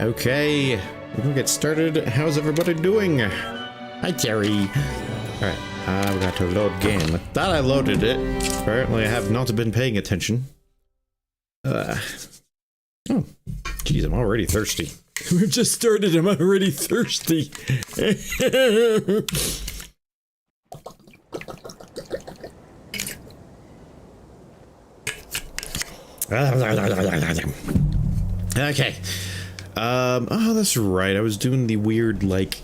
Okay, we're gonna get started. How's everybody doing? Hi, Terry. Alright, I've got to load game. I thought I loaded it. Apparently I have not been paying attention. Oh, jeez, I'm already thirsty. We've just started, I'm already thirsty. Okay. Oh, that's right. I was doing the weird, like,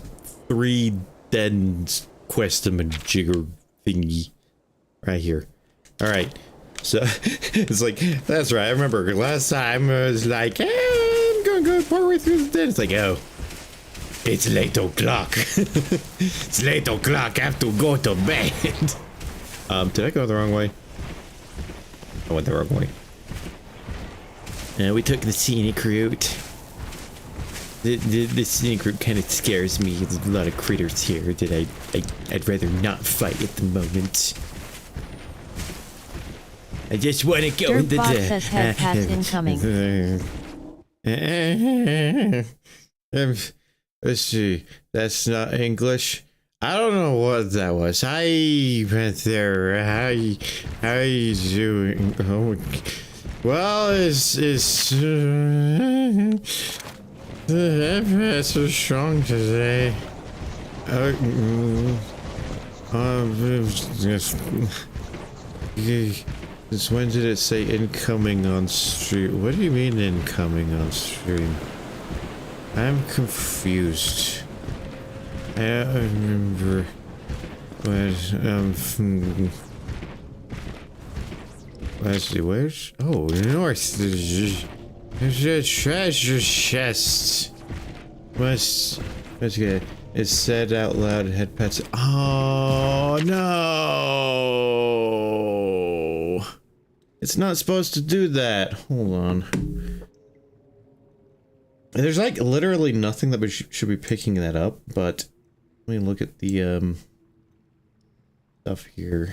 3 dead quest-a-majigger thingy right here. Alright. So, it's like, that's right. I remember last time I was like, I'm gonna go partway through the den. It's like, oh, it's late o'clock. It's late o'clock. I have to go to bed. Did I go the wrong way? I went the wrong way. We took the scenic route. The scenic route kind of scares me. There's a lot of critters here that I'd rather not fight at the moment. I just want to go into Dirtbot says head pass incoming. Let's see. That's not English. I don't know what that was. I went there. How you doing? Oh, well, it's the FPS is strong today. Since when did it say incoming on stream? What do you mean incoming on stream? I'm confused. I don't remember what, let's see, where's, oh, north, there's a treasure chest. Let's get it. It said out loud, head pets. Oh, no. It's not supposed to do that. Hold on. There's like literally nothing that we should be picking that up, but let me look at the stuff here.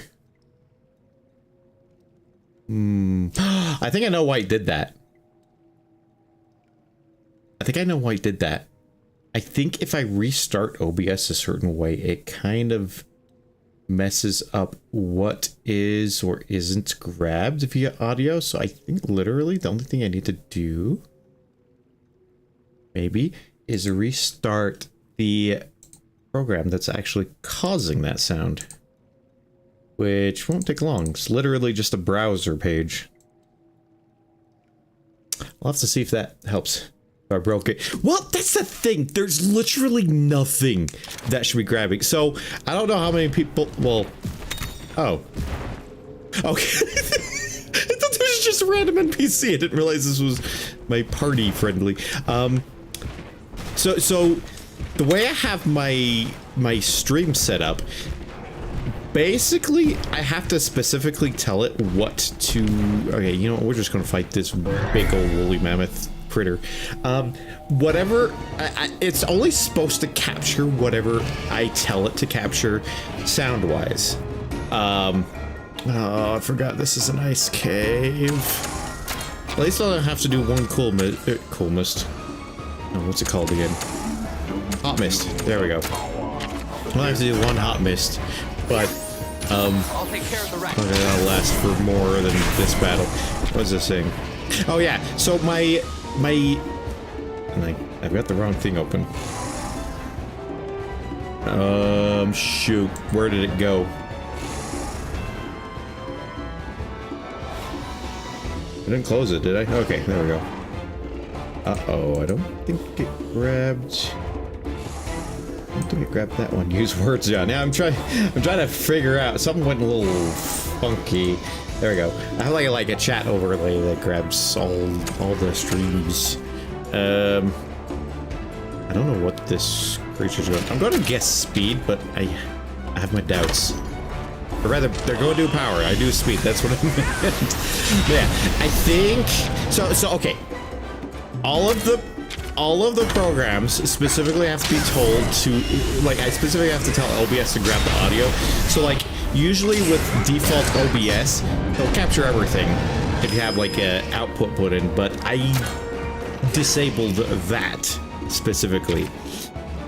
I think I know why it did that. I think I know why it did that. I think if I restart OBS a certain way, it kind of messes up what is or isn't grabbed via audio. So I think literally the only thing I need to do maybe is restart the program that's actually causing that sound, which won't take long. It's literally just a browser page. I'll have to see if that helps. I broke it. Well, that's the thing. There's literally nothing that should be grabbing. So I don't know how many people. Well, oh, okay. I thought this was just a random NPC. I didn't realize this was my party friendly. So the way I have my stream set up, basically I have to specifically tell it what to. Okay, you know what? We're just gonna fight this big old woolly mammoth critter. Whatever, it's only supposed to capture whatever I tell it to capture sound-wise. Oh, I forgot this is an ice cave. At least I don't have to do one cool mist. Oh, what's it called again? Hot mist. There we go. I'll have to do one hot mist, but I'll take care of the rest. Okay, that'll last for more than this battle. What's this thing? Oh yeah, so I've got the wrong thing open. Shoot, where did it go? I didn't close it, did I? Okay, there we go. Uh-oh, I don't think it grabbed... I don't think it grabbed that one. Use words, John. Yeah, I'm trying to figure out. Something went a little funky. There we go. I have like a chat overlay that grabs all the streams. I don't know what this creature's going. I'm going to guess speed, but I have my doubts. Or rather, they're going to do power. I do speed. That's what I meant. Yeah, I think so. Okay, all of the programs specifically have to be told to, like, I specifically have to tell OBS to grab the audio. So like usually with default OBS, they'll capture everything if you have like a output put in, but I disabled that specifically.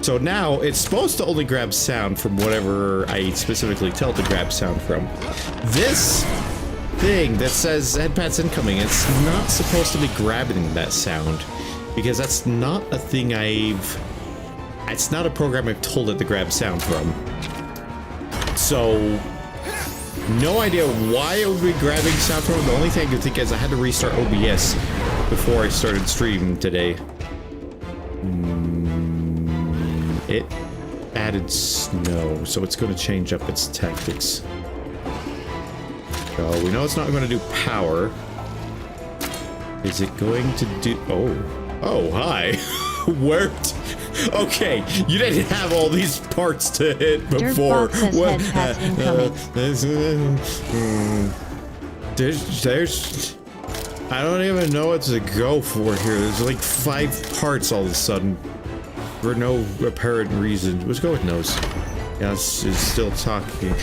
So now it's supposed to only grab sound from whatever I specifically tell to grab sound from. This thing that says headpads incoming, it's not supposed to be grabbing that sound because that's not a thing it's not a program I've told it to grab sound from. So no idea why it would be grabbing sound from. The only thing I could think is I had to restart OBS before I started streaming today. It added snow, so it's going to change up its tactics. So we know it's not going to do power. Is it going to do... Oh, hi. Worked. Okay, you didn't have all these parts to hit before. I don't even know what to go for here. There's like 5 parts all of a sudden. For no apparent reason. Let's go with nose. Yeah, it's still talking.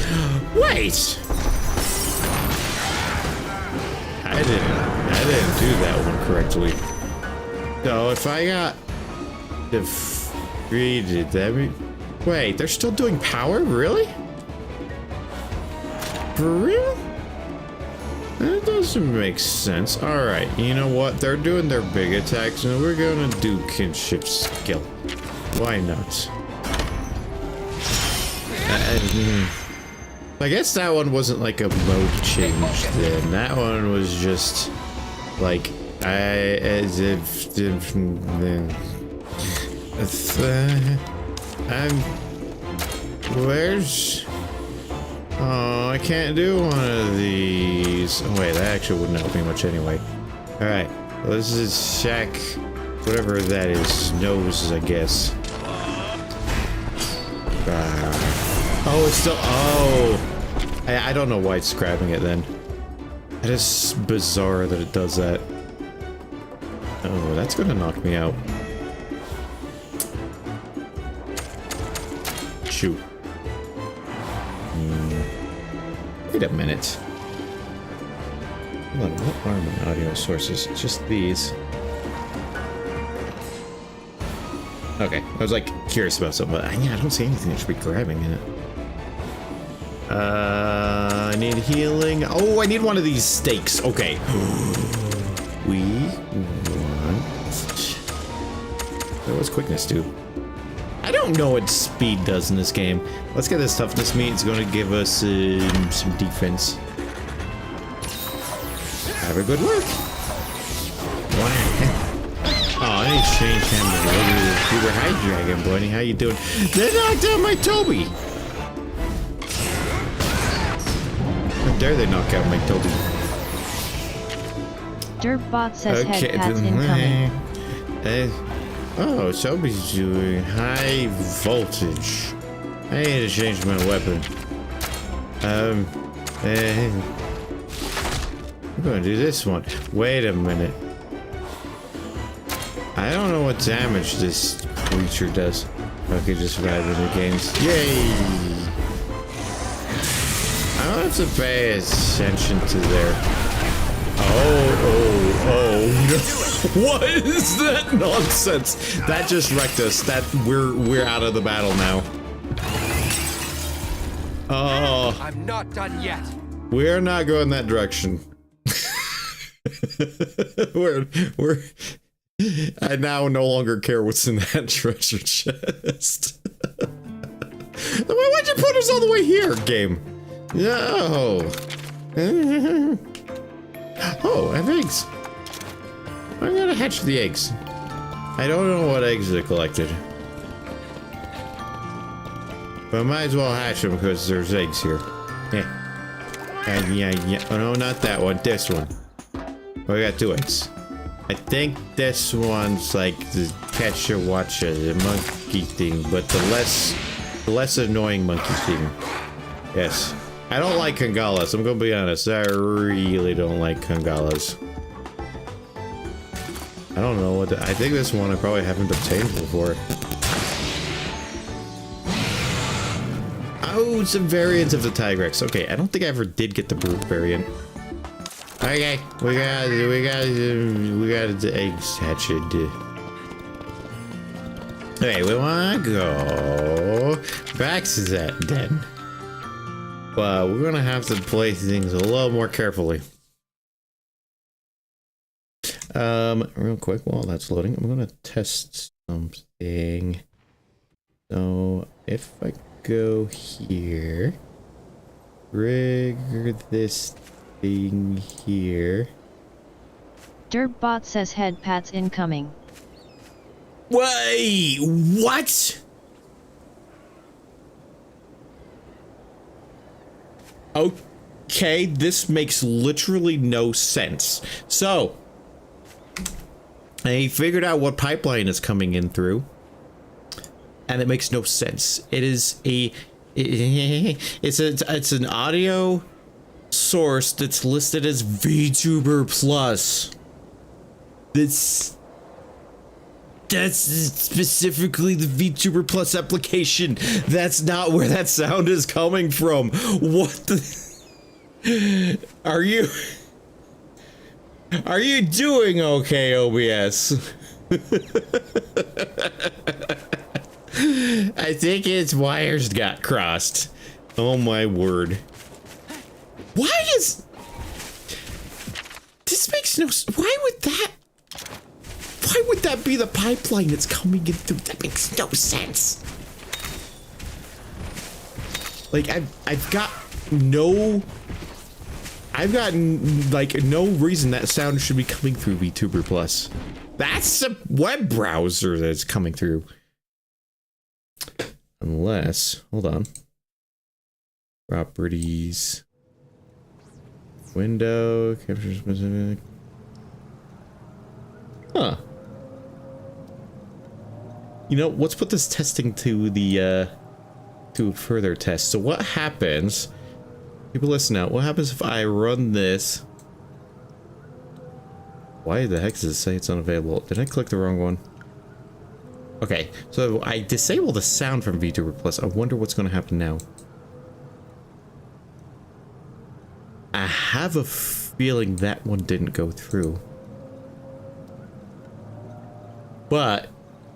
Wait! I didn't do that one correctly. So if I got defeated, that mean... Wait, they're still doing power? Really? For real? That doesn't make sense. Alright, you know what? They're doing their big attacks, and we're gonna do kinship skill. Why not? I guess that one wasn't like a mode change then. That one was just like where's... Oh, I can't do one of these. Oh wait, that actually wouldn't help me much anyway. Alright, let's just check whatever that is. Nose, I guess. Oh, it's still... Oh! I don't know why it's grabbing it then. It is bizarre that it does that. Oh, that's gonna knock me out. Shoot. Wait a minute. Hold on, what are my audio sources? Just these. Okay, I was like curious about something, but yeah, I don't see anything that should be grabbing in it. I need healing. Oh, I need one of these stakes. Okay. We want... What was quickness do? I don't know what speed does in this game. Let's get this toughness meat. It's going to give us some defense. Have a good work. Wow. Oh, I need to change him to Uber High Dragon, buddy. How you doing? They knocked out my Toby. How dare they knock out my Toby? Dirtbot says head pats incoming. Oh, Toby's doing high voltage. I need to change my weapon. I'm gonna do this one. Wait a minute. I don't know what damage this creature does. Okay, just survive in the games. Yay! I don't have to pay attention to their... Oh no! What is that nonsense? That just wrecked us. That we're out of the battle now. Oh, I'm not done yet. We're not going that direction. we're. I now no longer care what's in that treasure chest. Why'd you put us all the way here, game? No. Oh, I have eggs. I'm gonna hatch the eggs. I don't know what eggs are collected. But I might as well hatch them because there's eggs here. Yeah. And yeah. Oh no, not that one. This one. Oh, I got 2 eggs. I think this one's like the catcher watcher, the monkey thing, but the less annoying monkey thing. Yes. I don't like Kangalas, I'm gonna be honest. I really don't like Kangalas. I don't know what I think this one I probably haven't obtained before. Oh, it's a variant of the Tigrex. Okay, I don't think I ever did get the brute variant. Okay, we got the eggs hatched. Okay, we wanna go back to that den. But we're gonna have to play things a little more carefully. Real quick while that's loading, I'm gonna test something. So if I go here, trigger this thing here. Dirtbot says head pats incoming. Wait, what? Okay, this makes literally no sense. So, I figured out what pipeline is coming in through, and it makes no sense. It is it's an audio source that's listed as VTuber Plus. That's specifically the VTuber Plus application. That's not where that sound is coming from. What the? Are you doing okay, OBS? I think its wires got crossed. Oh my word. Why is... This makes no... Why would that be the pipeline that's coming in through? That makes no sense. Like, I've got like no reason that sound should be coming through VTuber Plus. That's a web browser that's coming through. Unless, hold on. Properties. Window, capture specific. Huh. You know, let's put this testing to the, to further test. So what happens, people listen out, what happens if I run this? Why the heck does it say it's unavailable? Did I click the wrong one? Okay, so I disable the sound from VTuber Plus. I wonder what's going to happen now. I have a feeling that one didn't go through. But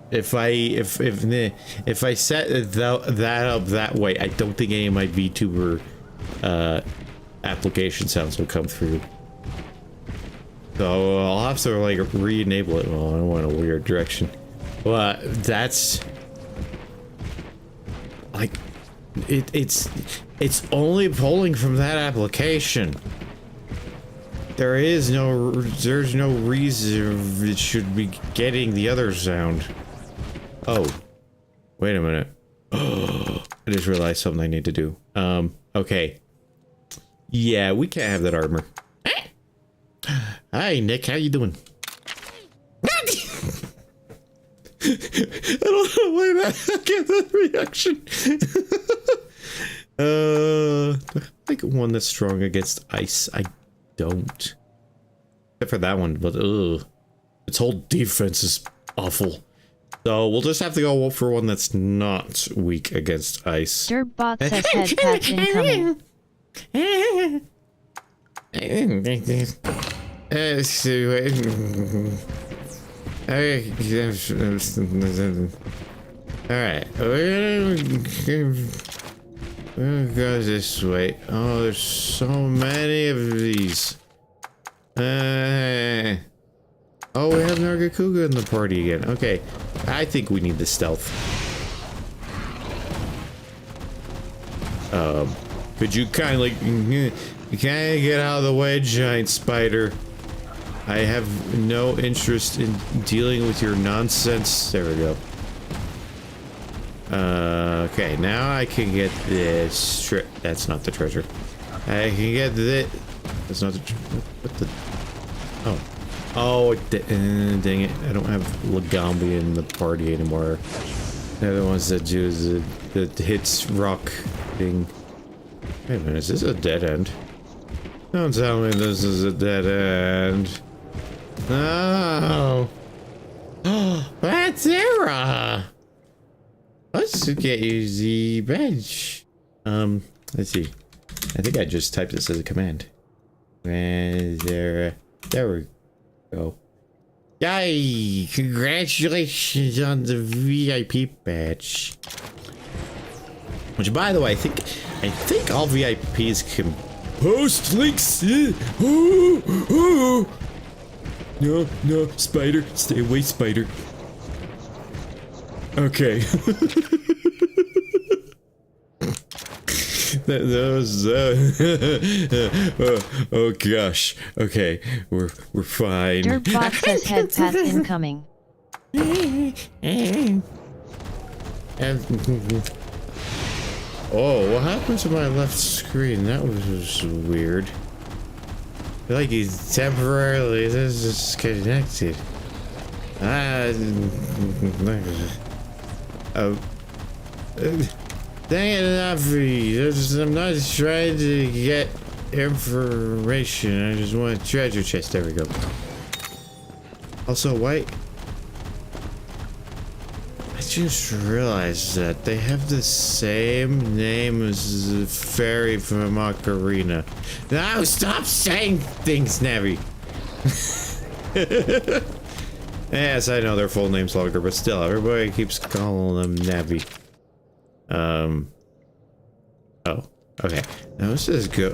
if I set that up that way, I don't think any of my VTuber application sounds will come through. So I'll have to like re-enable it. Well, I went a weird direction. But that's like it's only pulling from that application. There's no reason it should be getting the other sound. Oh, wait a minute. I just realized something I need to do. Okay. Yeah, we can't have that armor. Hi, Nick. How you doing? I don't know why that get that reaction. I think one that's strong against ice. I don't. Except for that one, but its whole defense is awful. So we'll just have to go for one that's not weak against ice. Dergbot says head patch incoming. Alright, we're gonna go this way. Oh, there's so many of these. Oh, we have Nargacuga in the party again. Okay, I think we need the stealth. Could you kindly get out of the way, giant spider? I have no interest in dealing with your nonsense. There we go. Okay, now I can get this. That's not the treasure. I can get this. That's not the. What the? Oh. Oh, dang it. I don't have Lagambi in the party anymore. They're the ones that do the hits rock thing. Wait a minute, is this a dead end? Don't tell me this is a dead end. No. Oh, that's Sarah. Let's get you the bench. Let's see. I think I just typed this as a command. And there we go. Yay! Congratulations on the VIP badge. Which, by the way, I think all VIPs can post links. No, spider, stay away, spider. Okay. that was oh gosh. Okay, we're fine. Dergbot says head path incoming. Oh, what happened to my left screen? That was weird. I feel like he's temporarily disconnected. Dang it, enough for you. I'm not trying to get information. I just want a treasure chest. There we go. Also, why? I just realized that they have the same name as the fairy from Ocarina. Now stop saying things, Navi. Yes, I know their full name's longer, but still, everybody keeps calling them Navi. Oh, okay. Now let's just go.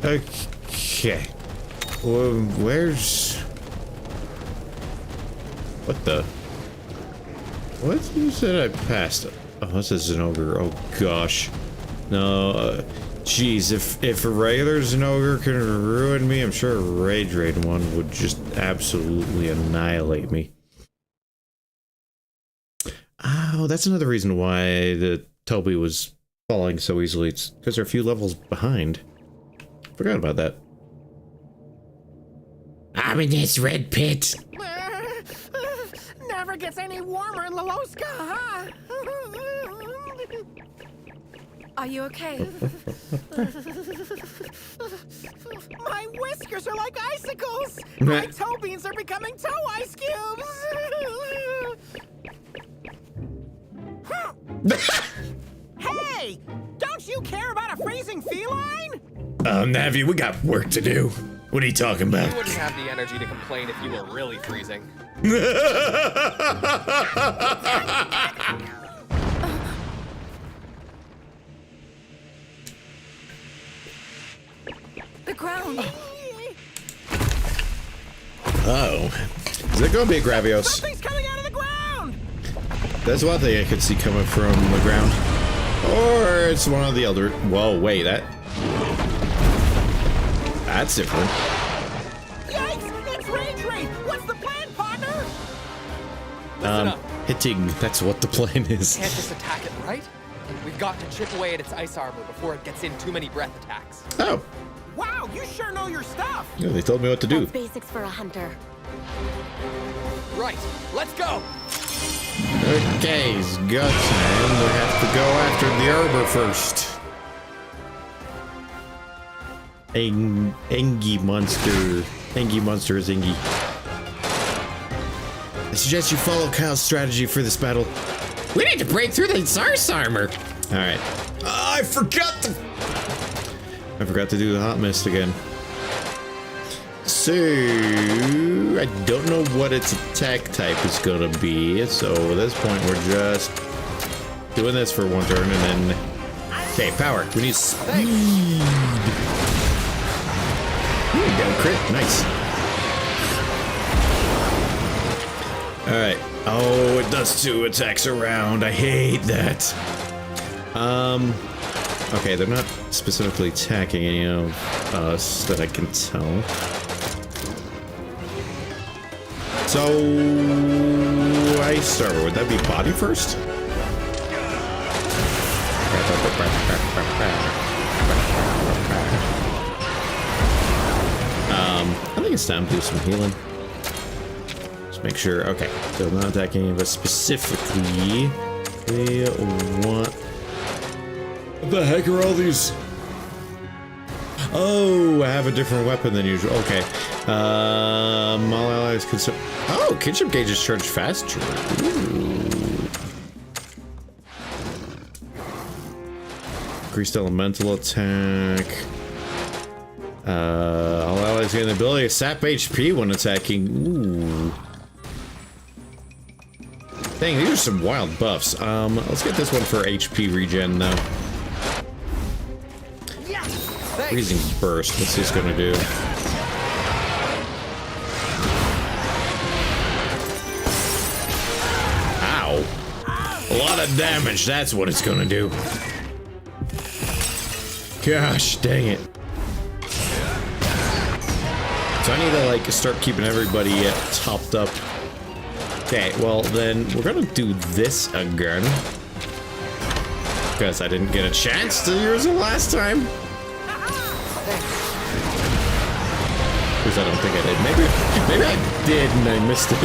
Okay. Well, where's... What the... What? You said I passed it. Oh, this is an ogre. Oh, gosh. No, jeez, if a regular ogre can ruin me, I'm sure a Rage Raid one would just absolutely annihilate me. Oh, that's another reason why the Toby was falling so easily. It's because they're a few levels behind. Forgot about that. I'm in this red pit. Never gets any warmer in Laloska, huh? Are you okay? My whiskers are like icicles. My toe beans are becoming toe ice cubes. Hey! Don't you care about a freezing feline? Navi, we got work to do. What are you talking about? You wouldn't have the energy to complain if you were really freezing. The ground. Oh. Is that gonna be a Gravios? Something's coming out of the ground! That's one thing I could see coming from the ground. Or it's one of the other. Whoa, wait, that's different. Yikes! It's Rage Raid! What's the plan, partner? Listen up. Hitting, that's what the plan is. Can't just attack it, right? We've got to chip away at its ice armor before it gets in too many breath attacks. Oh. Wow, you sure know your stuff! Yeah, they told me what to do. That's basics for a hunter. Right, let's go! Okay, it's go time. We have to go after the arbor first. Engie monster. Engie monster is Engie. I suggest you follow Kyle's strategy for this battle. We need to break through the Zar's armor. Alright. I forgot to do the hot mist again. So I don't know what its attack type is gonna be. So at this point we're just doing this for one turn and then okay, power. We need speed. Ooh, got a crit. Nice. Alright. Oh, it does 2 attacks around. I hate that. Okay, they're not specifically attacking any of us that I can tell. So, Ice Armor, would that be body first? I think it's time to do some healing. Just make sure. Okay, so not attacking any of us specifically. We want. What the heck are all these? Oh, I have a different weapon than usual. Okay. All allies can. Oh, kinship gauges charge faster. Ooh. Increased elemental attack. All allies gain the ability to sap HP when attacking. Ooh. Dang, these are some wild buffs. Let's get this one for HP regen though. Freezing burst. What's this gonna do? Ow! A lot of damage. That's what it's gonna do. Gosh, dang it! So I need to like start keeping everybody topped up. Okay, well then we're gonna do this again because I didn't get a chance to use it last time. Because I don't think I did. Maybe I did and I missed it.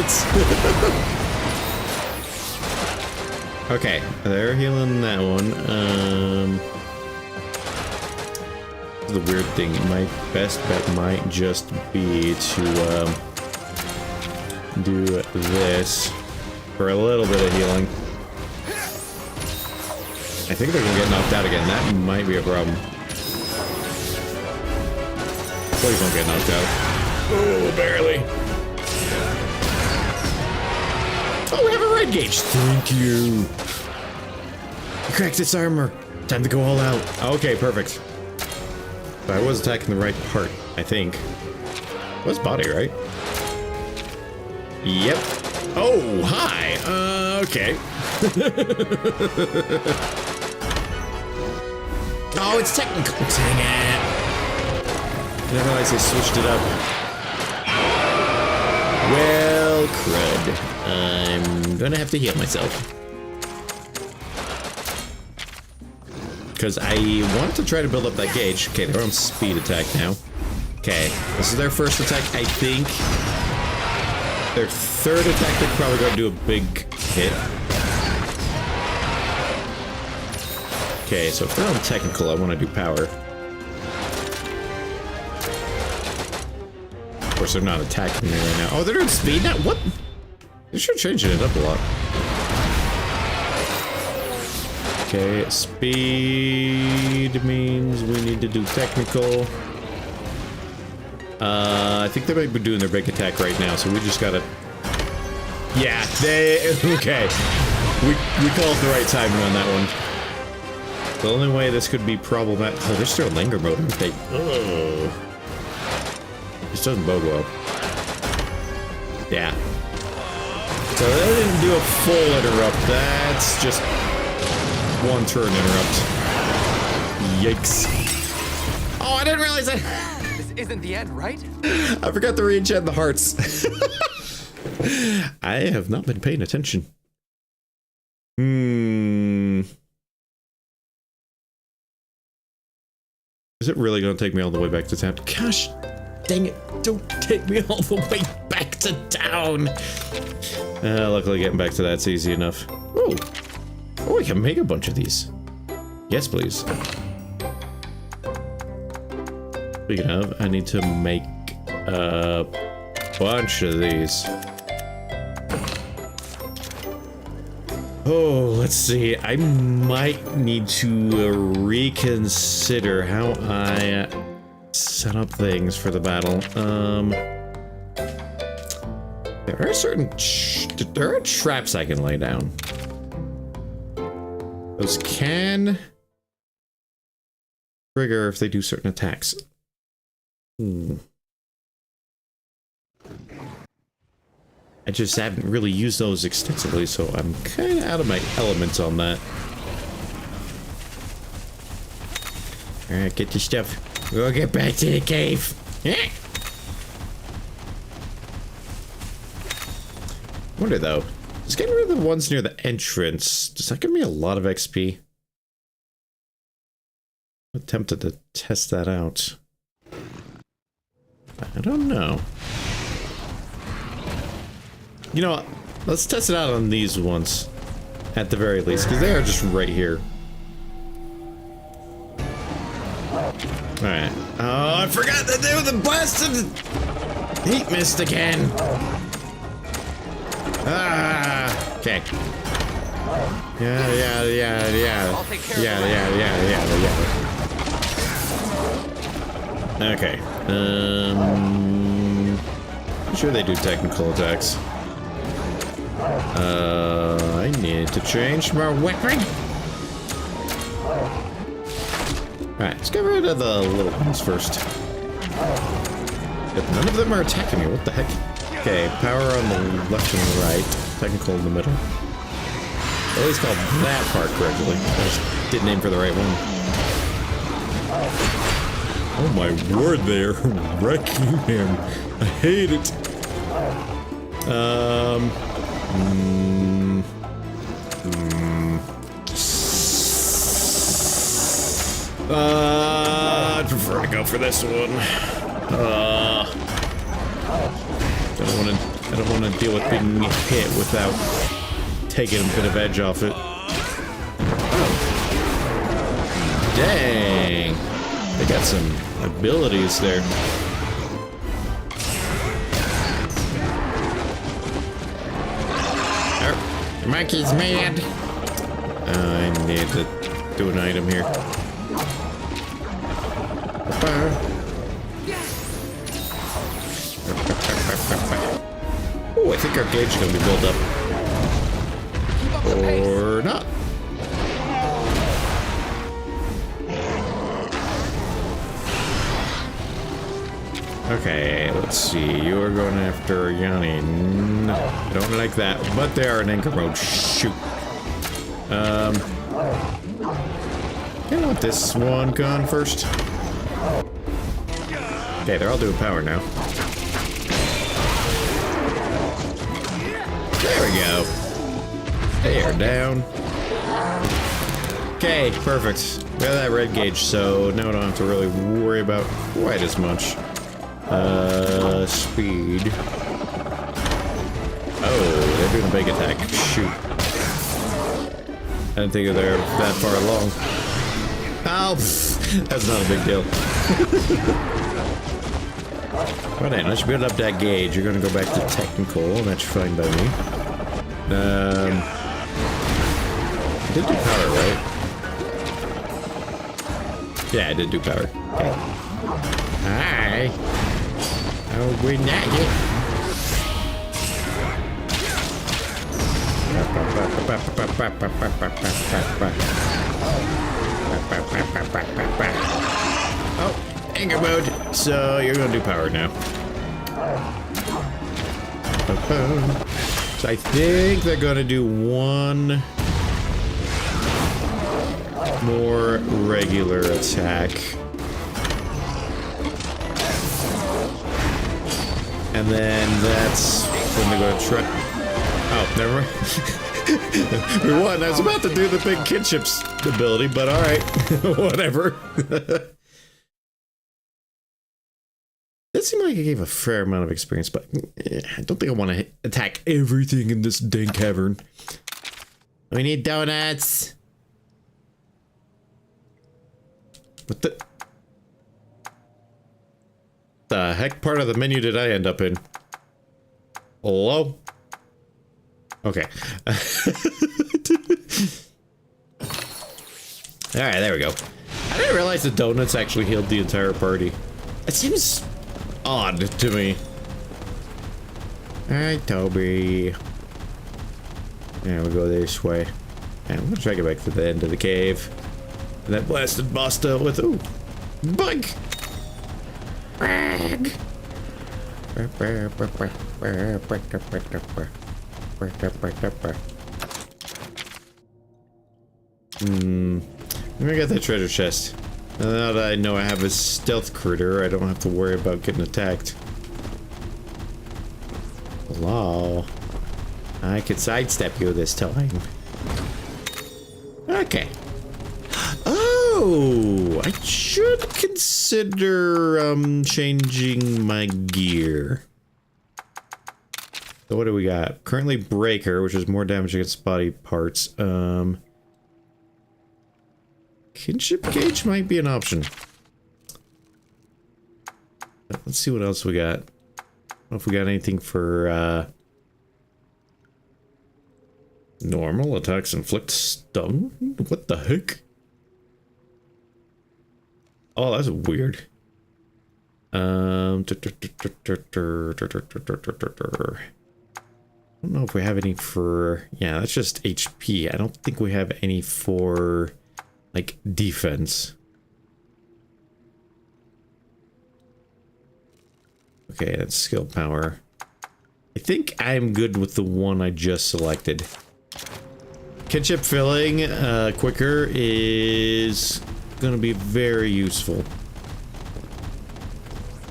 Okay, they're healing that one. The weird thing, my best bet might just be to do this for a little bit of healing. I think they're gonna get knocked out again. That might be a problem. Please don't get knocked out. Oh, barely. Oh, we have a red gauge. Thank you. Cracked its armor. Time to go all out. Okay, perfect. But I was attacking the right part, I think. It was body, right? Yep. Oh, hi. Okay. Oh, it's technical. Dang it. I didn't realize they switched it up. Well, crud. I'm gonna have to heal myself. Because I want to try to build up that gauge. Okay, they're on speed attack now. Okay, this is their first attack, I think. Their third attack, they're probably going to do a big hit. Okay, so if they're on technical, I want to do power. Of course, they're not attacking me right now. Oh, they're doing speed now? What? They should change it up a lot. Okay, speed means we need to do technical. I think they might be doing their big attack right now, so we just gotta... Yeah, okay. We called the right timing on that one. The only way this could be problematic... Oh, they're still in linger mode, aren't they? Oh. This doesn't bode well. Yeah. So they didn't do a full interrupt. That's just... one turn interrupt. Yikes. Oh, I didn't realize that. This isn't the end, right? I forgot to re-enchant the hearts. I have not been paying attention. Is it really going to take me all the way back to town? Gosh, dang it. Don't take me all the way back to town. Luckily getting back to that's easy enough. Ooh. Oh, we can make a bunch of these. Yes, please. Speaking of, I need to make a bunch of these. Oh, let's see. I might need to reconsider how I set up things for the battle. There are certain there are traps I can lay down. Those can trigger if they do certain attacks. I just haven't really used those extensively, so I'm kind of out of my element on that. Alright, get your stuff. We'll get back to the cave. Wonder though, just getting rid of the ones near the entrance, does that give me a lot of XP? I'm tempted to test that out. I don't know. You know what? Let's test it out on these ones. At the very least, because they are just right here. Alright. Oh, I forgot that they were the blasted heat mist again. Ah, okay. Yeah. I'll take care of Yeah. Okay. I'm sure they do technical attacks. I need to change my weapon. Alright, let's get rid of the little ones first. But none of them are attacking me, what the heck? Okay, power on the left and the right, technical in the middle. At least called that part correctly. I just didn't aim for the right one. Oh my word, they're wrecking him. I hate it. I'd prefer to go for this one. I don't want to deal with being hit without taking a bit of edge off it. Dang. They got some abilities there. Oh, the monkey's mad. I need to do an item here. Oh, I think our gauge is going to be built up. Or not. Okay, let's see. You are going after Yanni. No, don't like that. But they are in anchor mode. Shoot. I want this one gone first. Okay, they're all doing power now. There we go. They are down. Okay, perfect. We have that red gauge, so now I don't have to really worry about quite as much. Speed. Oh, they're doing a big attack. Shoot. I didn't think they're that far along. Oh, that's not a big deal. Well then, let's build up that gauge. You're gonna go back to technical, and that's fine by me. I did do power, right? Yeah, I did do power. Okay. Hi. Oh, we're not yet. Oh, anger mode. So you're gonna do power now. So I think they're gonna do one more regular attack. And then that's when they're gonna try. Oh, never mind. We won. I was about to do the big kinship's ability, but alright. Whatever. It seemed like I gave a fair amount of experience, but I don't think I want to attack everything in this dang cavern. We need donuts. What the heck part of the menu did I end up in? Hello? Okay. Alright, there we go. I didn't realize the donuts actually healed the entire party. It seems odd to me. Alright, Toby. Yeah, we'll go this way. And I'm gonna try to get back to the end of the cave. And that blasted boss dealt with. Ooh! Bug! Rag! Let me get that treasure chest. Now that I know I have a stealth critter, I don't have to worry about getting attacked. Hello. I could sidestep you this time. Okay. Oh, I should consider changing my gear. So what do we got? Currently breaker, which is more damage against body parts. Kinship gauge might be an option. Let's see what else we got. I don't know if we got anything for normal attacks inflict stun? What the heck? Oh, that's weird. I don't know if we have any for... Yeah, that's just HP. I don't think we have any for, like, defense. Okay, that's skill power. I think I'm good with the one I just selected. Kinship filling quicker is gonna be very useful.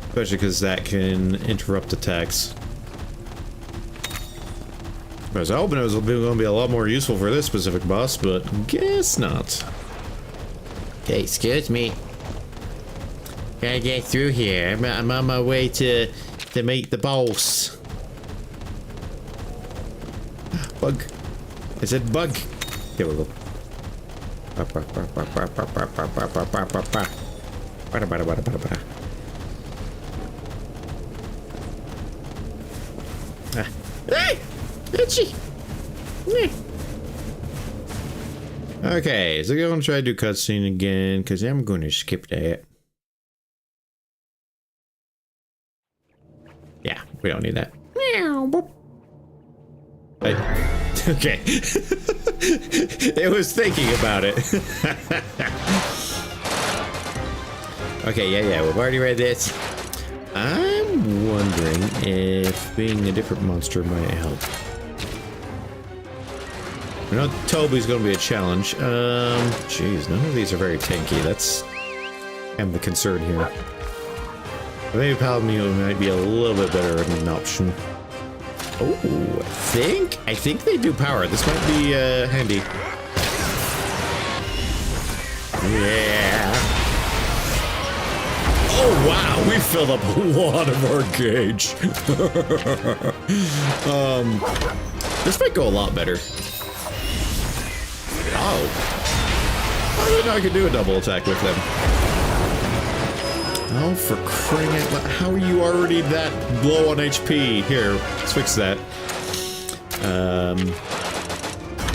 Especially because that can interrupt attacks. I was hoping it was going to be a lot more useful for this specific boss, but guess not. Okay, excuse me. Gotta get through here. I'm on my way to meet the boss. Bug. I said bug. There we go. Hey! Itchy! Okay, so I'm gonna try to do cutscene again, because I'm gonna skip that. Yeah, we don't need that. Okay. It was thinking about it. Okay, yeah, we've already read this. I'm wondering if being a different monster might help. I know Toby's gonna be a challenge. Jeez, none of these are very tanky. That's kind of the concern here. Maybe Paladin might be a little bit better of an option. Oh, I think they do power. This might be handy. Yeah. Oh wow, we filled up a lot of our gauge. This might go a lot better. Oh. I didn't know I could do a double attack with them. Oh, for crying out loud. How are you already that low on HP? Here, let's fix that.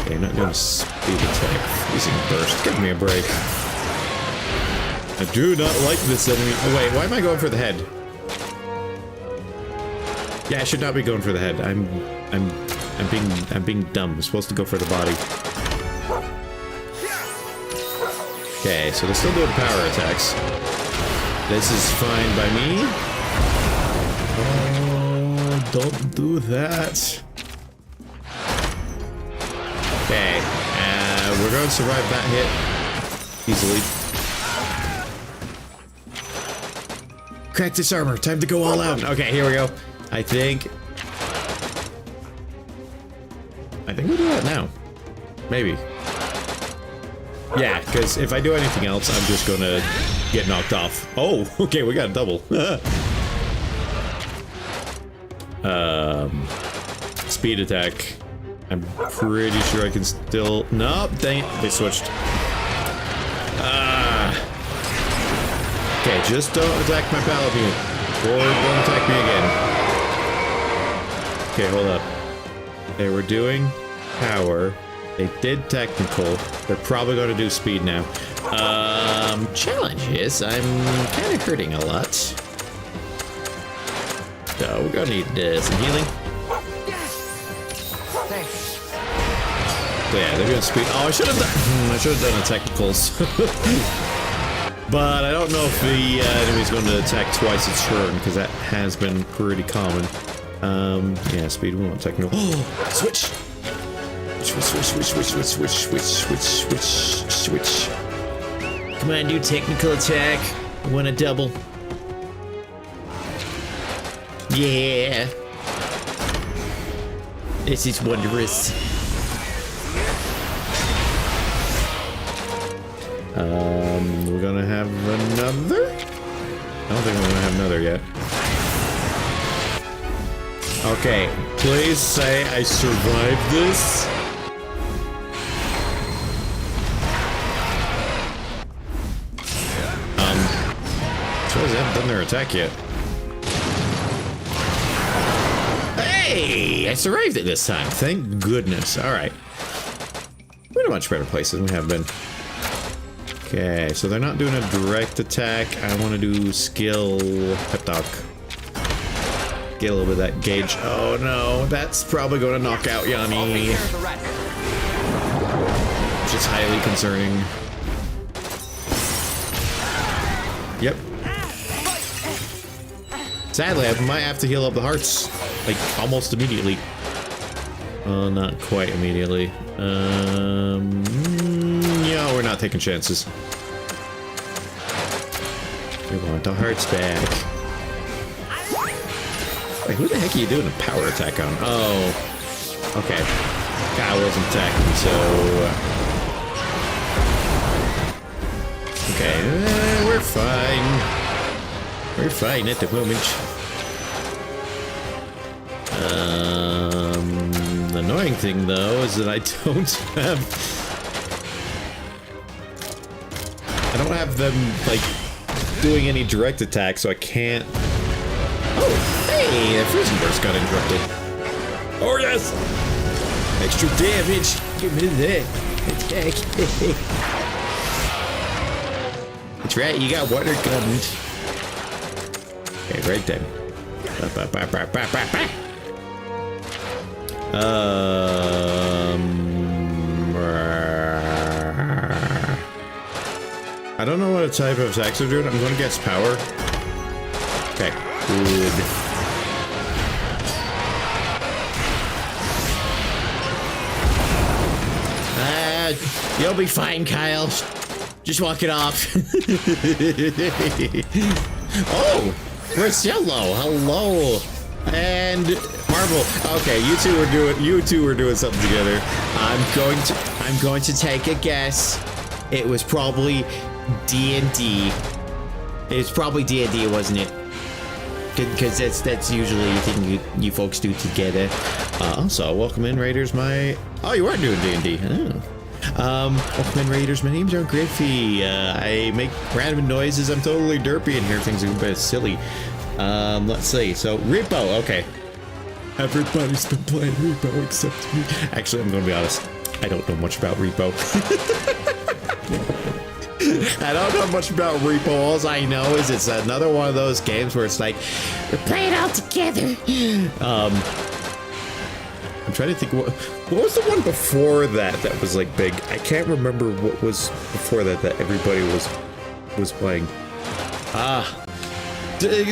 Okay, not doing a speed attack. Using burst. Give me a break. I do not like this enemy. Oh wait, why am I going for the head? Yeah, I should not be going for the head. I'm being dumb. I'm supposed to go for the body. Okay, so they're still doing power attacks. This is fine by me. Oh, don't do that. Okay, we're going to survive that hit easily. Crack this armor. Time to go all out. Okay, here we go. I think we'll do that now. Maybe. Yeah, because if I do anything else, I'm just gonna get knocked off. Oh, okay, we got a double. Speed attack. I'm pretty sure I can still... Nope, dang it. They switched. Okay, just don't attack my paladin. Or don't attack me again. Okay, hold up. They were doing power. They did technical. They're probably going to do speed now. Challenges. I'm kind of hurting a lot. So we're going to need some healing. Thanks. So yeah, they're doing speed. Oh, I should have done the technicals. But I don't know if the enemy's going to attack twice its turn, because that has been pretty common. Yeah, speed. We want technical. Oh, switch. Switch. Come on, do technical attack. I want a double. Yeah. This is wondrous. We're gonna have another? I don't think we're gonna have another yet. Okay, please say I survived this. Suppose they haven't done their attack yet. Hey! I survived it this time. Thank goodness. Alright. We're in a much better place than we have been. Okay, so they're not doing a direct attack. I want to do skill pep talk. Get a little bit of that gauge. Oh no, that's probably going to knock out Yanni. Which is highly concerning. Yep. Sadly, I might have to heal up the hearts. Like, almost immediately. Not quite immediately. Yeah, we're not taking chances. We want the hearts back. Wait, who the heck are you doing a power attack on? Oh. Okay. Kyle wasn't attacking, so... Okay, we're fine. We're fine at the moment. The annoying thing, though, is that I don't have... I don't have them, like, doing any direct attack, so I can't... Oh, hey, the freezing burst got interrupted. Oh, yes! Extra damage! Give me that! That's right, you got water guns. Okay, right then. I don't know what type of attacks they're doing. I'm going to guess power. Okay, good. You'll be fine, Kyle. Just walk it off. Oh, Marcello, hello. And Marvel. Okay, you two were doing something together. I'm going to take a guess. It was probably D&D. It's probably D&D, wasn't it? Because that's usually a thing you folks do together. Also, welcome in, Raiders. Oh, you weren't doing D&D. Oh. Welcome in, Raiders. My name's Gryphon. I make random noises. I'm totally derpy in here. Things are a bit silly. Let's see. So, Repo. Okay. Everybody's been playing Repo except me. Actually, I'm going to be honest. I don't know much about Repo. I don't know much about Repo. All I know is it's another one of those games where it's like, we're playing all together. I'm trying to think what was the one before that was like big. I can't remember what was before that everybody was playing.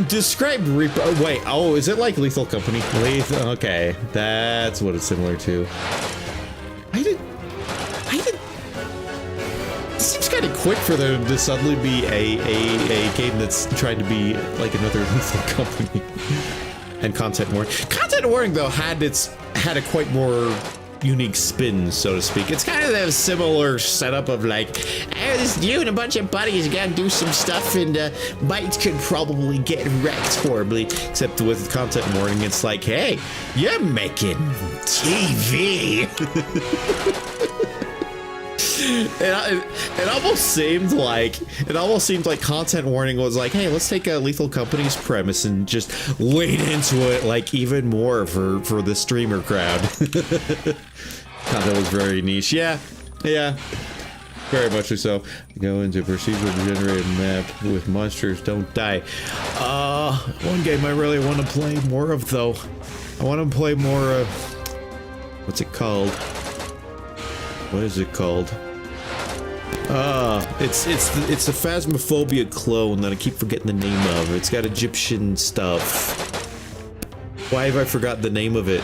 Describe Repo. Wait, oh, is it like Lethal Company? Lethal. Okay, that's what it's similar to. I did. It seems kind of quick for there to suddenly be a game that's trying to be like another Lethal Company. And content warning. Content warning though had a quite more unique spin, so to speak. It's kind of a similar setup of like, hey, this you and a bunch of buddies gotta do some stuff, and Bites could probably get wrecked horribly. Except with content warning, it's like, hey, you're making TV. It almost seemed like content warning was like, hey, let's take a Lethal Company's premise and just wade into it like even more for the streamer crowd. God, that was very niche. Yeah, very much so. Go into procedurally generated map with monsters don't die. One game I really want to play more of though. I want to play more of, what's it called? What is it called? It's the Phasmophobia clone that I keep forgetting the name of. It's got Egyptian stuff. Why have I forgot the name of it?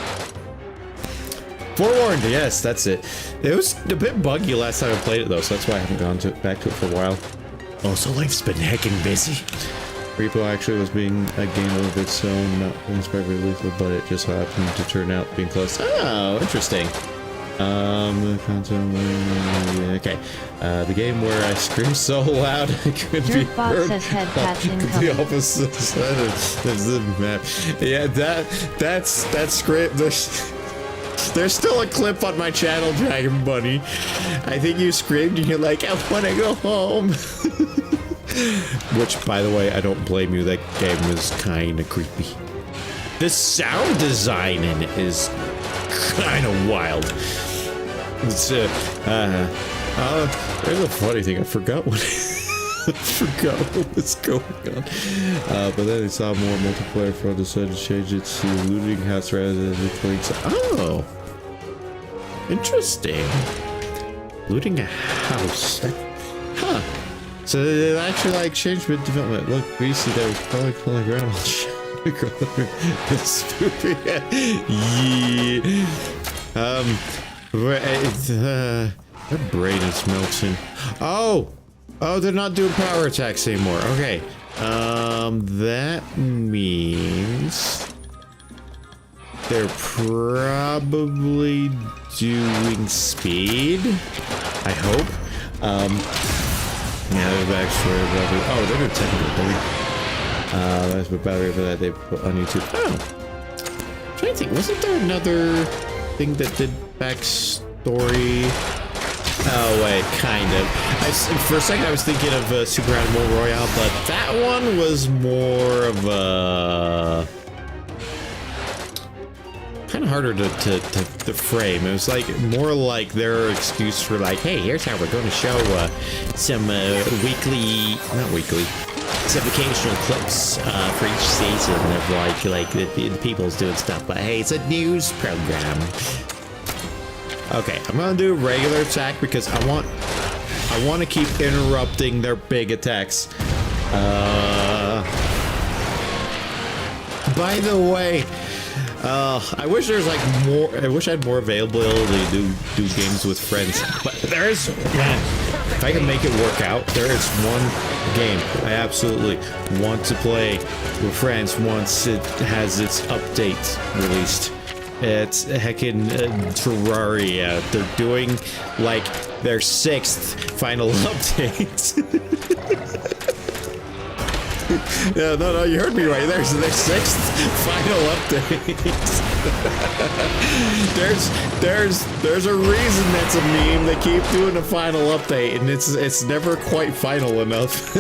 Forewarned, yes, that's it. It was a bit buggy last time I played it though, so that's why I haven't gone back to it for a while. Also, life's been heckin' busy. Repo actually was being a game of its own, not inspired by Lethal, but it just happened to turn out being close. Oh, interesting. Okay. The game where I scream so loud I could be heard. Says head patch incoming. The opposite side of the map. Yeah, that's great. There's still a clip on my channel, Dragon Bunny. I think you screamed and you're like, I want to go home. Which, by the way, I don't blame you. That game is kind of creepy. The sound design in it is kind of wild. It's there's a funny thing. I forgot what was going on. But then I saw more multiplayer for decided to change it to looting house rather than the clicks. Oh, interesting. Looting a house. Huh. So they actually like changed with development. Look, BC, that was probably playing around. Stupid. Yeah. My brain is melting. Oh, they're not doing power attacks anymore. Okay. That means they're probably doing speed. I hope. Yeah, they're back for battery. Oh, they're doing technical ability. That's what battery for that they put on YouTube. Oh. I'm trying to think, wasn't there another thing that did backstory? Oh wait, kind of. For a second I was thinking of Super Animal Royale, but that one was more of a kind of harder to frame. It was like more like their excuse for like, hey, here's how we're going to show some some occasional clips for each season of like the people's doing stuff. But hey, it's a news program. Okay, I'm gonna do a regular attack because I want to keep interrupting their big attacks. By the way, I wish there's like more. I wish I had more availability to do games with friends. But there is, man. If I can make it work out, there is one game I absolutely want to play with friends once it has its update released. It's heckin' Terraria. They're doing like their 6th final update. Yeah, no, you heard me right. There's their 6th final update. there's a reason that's a meme. They keep doing a final update, and it's never quite final enough.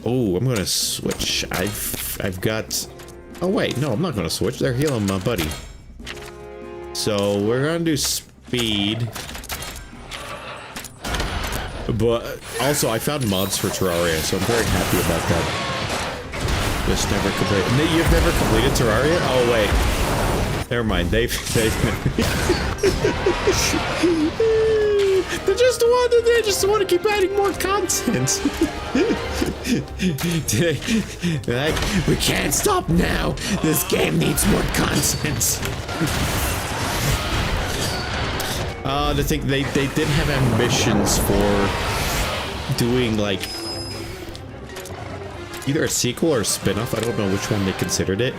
Oh, I'm gonna switch. I've got. Oh wait, no, I'm not gonna switch. They're healing my buddy. So we're gonna do speed. But also, I found mods for Terraria, so I'm very happy about that. Just never completed. You've never completed Terraria? Oh wait, never mind. They've they just want to keep adding more content. Like, we can't stop now. This game needs more content. I think they did have ambitions for doing like either a sequel or a spin-off. I don't know which one they considered it,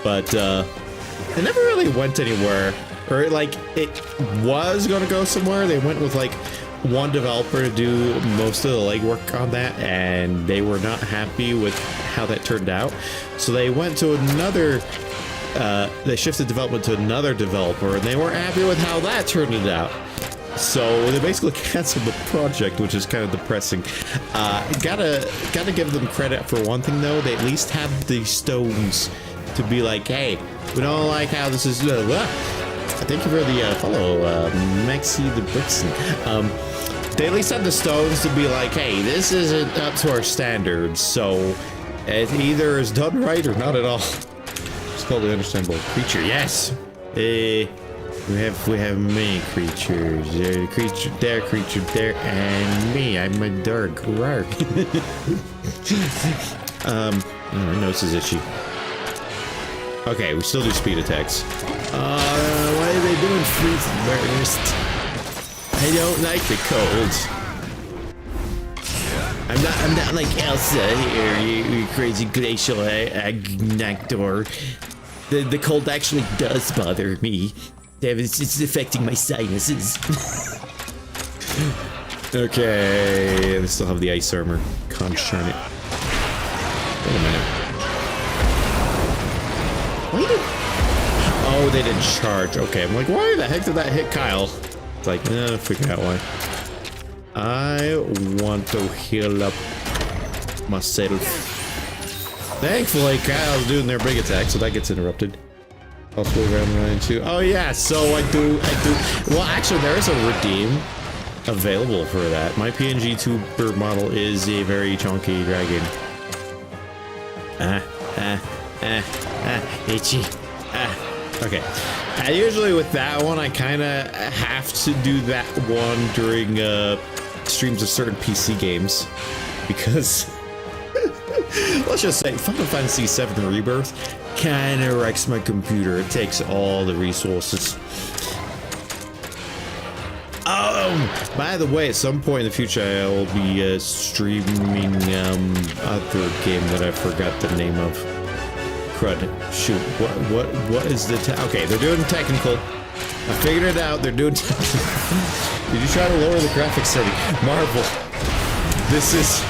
but it never really went anywhere. Or like it was gonna go somewhere. They went with like one developer to do most of the legwork on that, and they were not happy with how that turned out. So they went to another. They shifted development to another developer, and they weren't happy with how that turned it out. So they basically canceled the project, which is kind of depressing. Gotta give them credit for one thing though. They at least have the stones to be like, hey, we don't like how this is. Thank you for the follow, Maxi the Brixton. They at least have the stones to be like, hey, this isn't up to our standards, so it either is done right or not at all. It's called the understandable creature. Yes. We have many creatures. Creature there, and me. I'm a dark rark. My nose is itchy. Okay, we still do speed attacks. Why are they doing freeze burst? I don't like the cold. I'm not like Elsa here, you crazy glacial actor. The cold actually does bother me. It's affecting my sinuses. Okay, they still have the ice armor. Conchurn it. Wait a minute. Oh, they didn't charge. Okay, I'm like, why the heck did that hit Kyle? It's like, figure out why. I want to heal up myself. Thankfully, Kyle's doing their big attack, so that gets interrupted. Also around line 2. Oh yeah, so I do. Well, actually, there is a redeem available for that. My PNGTuber model is a very chunky dragon. Itchy. Okay. Usually with that one, I kind of have to do that one during streams of certain PC games, because let's just say Final Fantasy VII Rebirth kind of wrecks my computer. It takes all the resources. By the way, at some point in the future, I will be streaming other game that I forgot the name of. Crud. Shoot. What is the okay, they're doing technical. I figured it out. They're doing technical. Did you try to lower the graphics setting? Marvel. This is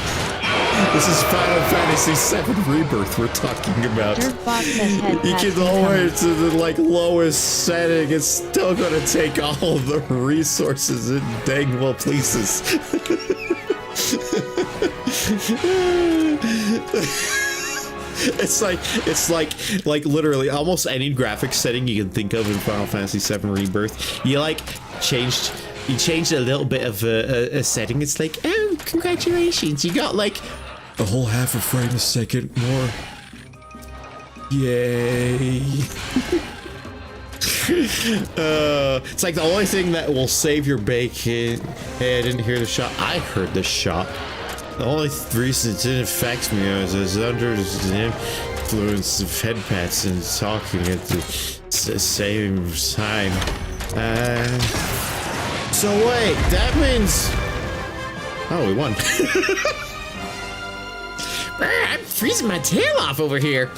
This is Final Fantasy VII Rebirth we're talking about. Dirtbot says head You pats get the whole way incoming. to the like lowest setting, it's still gonna take all the resources it dang well pleases. It's like literally almost any graphics setting you can think of in Final Fantasy VII Rebirth. You changed a little bit of a setting. It's like, oh, congratulations, you got like a whole half a frame a second more. Yay. It's like the only thing that will save your bacon. Hey, I didn't hear the shot. I heard the shot. The only reason it didn't affect me was under the influence of head pats and talking at the same time. So wait, that means... Oh, we won. I'm freezing my tail off over here.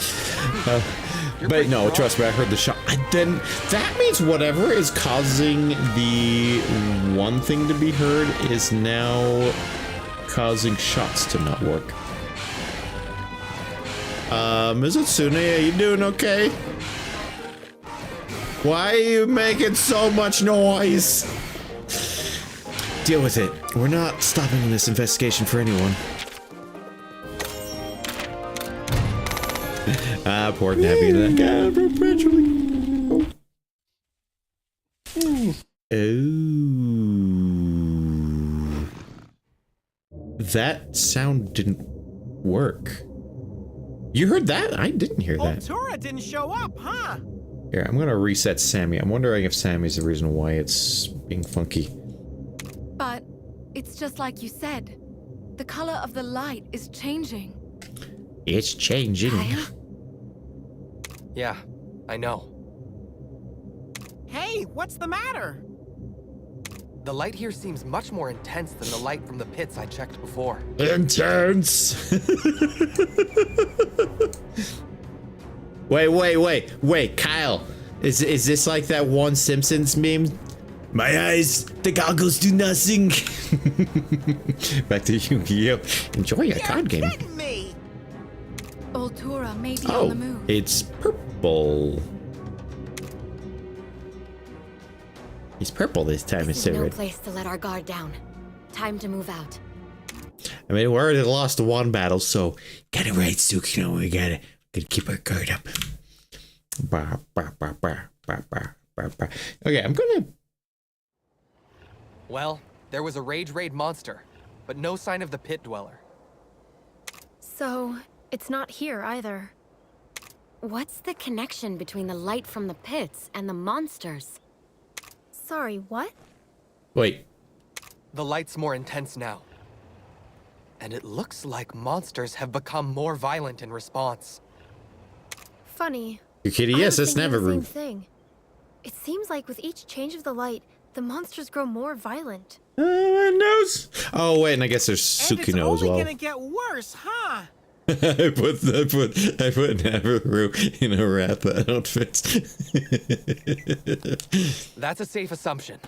But no, trust me, I heard the shot. Then that means whatever is causing the one thing to be heard is now causing shots to not work. Mizutsuno, are you doing okay? Why are you making so much noise? Deal with it. We're not stopping this investigation for anyone. Poor Nabby. That perpetually. Oh. That sound didn't work. You heard that? I didn't hear that. Altura didn't show up, huh? Here, I'm gonna reset Sammy. I'm wondering if Sammy's the reason why it's being funky. But it's just like you said. The color of the light is changing. It's changing. Kyle? Yeah, I know. Hey, what's the matter? The light here seems much more intense than the light from the pits I checked before. Intense. Wait, Kyle. Is this like that one Simpsons meme? My eyes, the goggles do nothing. Back to Yu-Gi-Oh! Enjoy your card game. Kidding me. Altura may be Oh, on the move. it's purple. He's purple this time This instead is of no red. place to let our guard down. Time to move out. I mean, we already lost the one battle, so get it right, Tsukino. We gotta keep our guard up. Okay, I'm gonna. Well, there was a rage raid monster, but no sign of the pit dweller. So, it's not here either. What's the connection between the light from the pits and the monsters? Sorry, what? Wait. The light's more intense now. And it looks like monsters have become more violent in response. Funny. You kidding? I Yes, was that's thinking never the same thing. It seems like with each change of the light, the monsters grow more violent. My nose. Oh wait, and I guess there's And it's Tsukino as only well. gonna get worse, huh? I put Nabaru in a rat outfit. That's a safe assumption.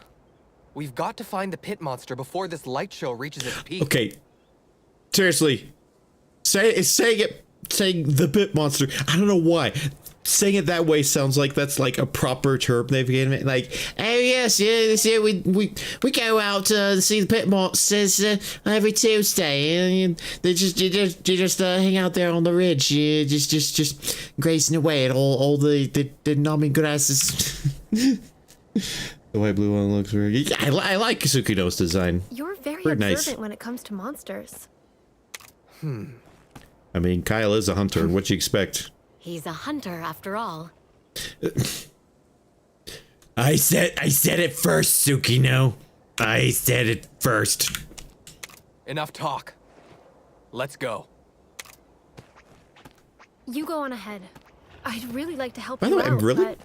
We've got to find the pit monster before this light show reaches its peak. Okay, seriously, saying the pit monster. I don't know why. Saying it that way sounds like that's like a proper term they've given it. Like, oh yes, this year we go out to see the pit monsters every Tuesday, and you just hang out there on the ridge, you just grazing away at all the numbing grasses. The white blue one looks very. I like Tsukino's design. You're very Very observant nice. when it comes to monsters. I mean, Kyle is a hunter. What you expect? He's a hunter after all. I said it first, Tsukino. I said it first. Enough talk. Let's go. You go on ahead. I'd really like to help By you the way, I'm out, really but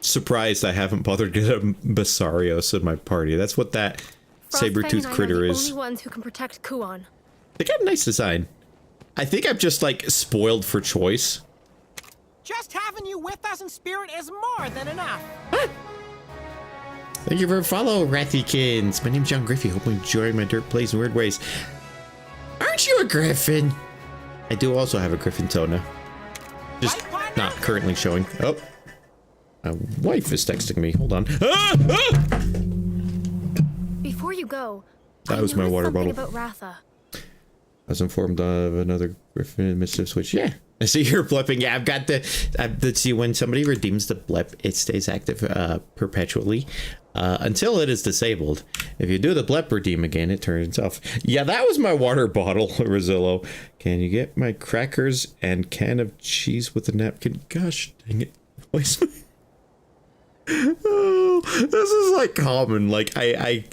surprised I haven't bothered to get a Basarios in my party. That's what that Frostfang saber-toothed and I critter are the is. only ones who can protect Kuon. They got a nice design. I think I'm just like spoiled for choice. Just having you with us in spirit is more than enough. Thank you for follow, Rathykins. My name's John Griffey. Hope you enjoy my dirt plays in weird ways. Aren't you a griffin? I do also have a Gryphon toe now. Just not currently showing. Oh. My wife is texting me. Hold on. Ah! Ah! Before you go, That I was my noticed water something bottle. about Ratha. I was informed of another Gryphon mischief switch. Yeah. I see you're blepping. Yeah, I've got let's see, when somebody redeems the blep, it stays active perpetually until it is disabled. If you do the blep redeem again, it turns off. Yeah, that was my water bottle, Rosillo. Can you get my crackers and can of cheese with a napkin? Gosh, dang it. Oh, this is like common. Like I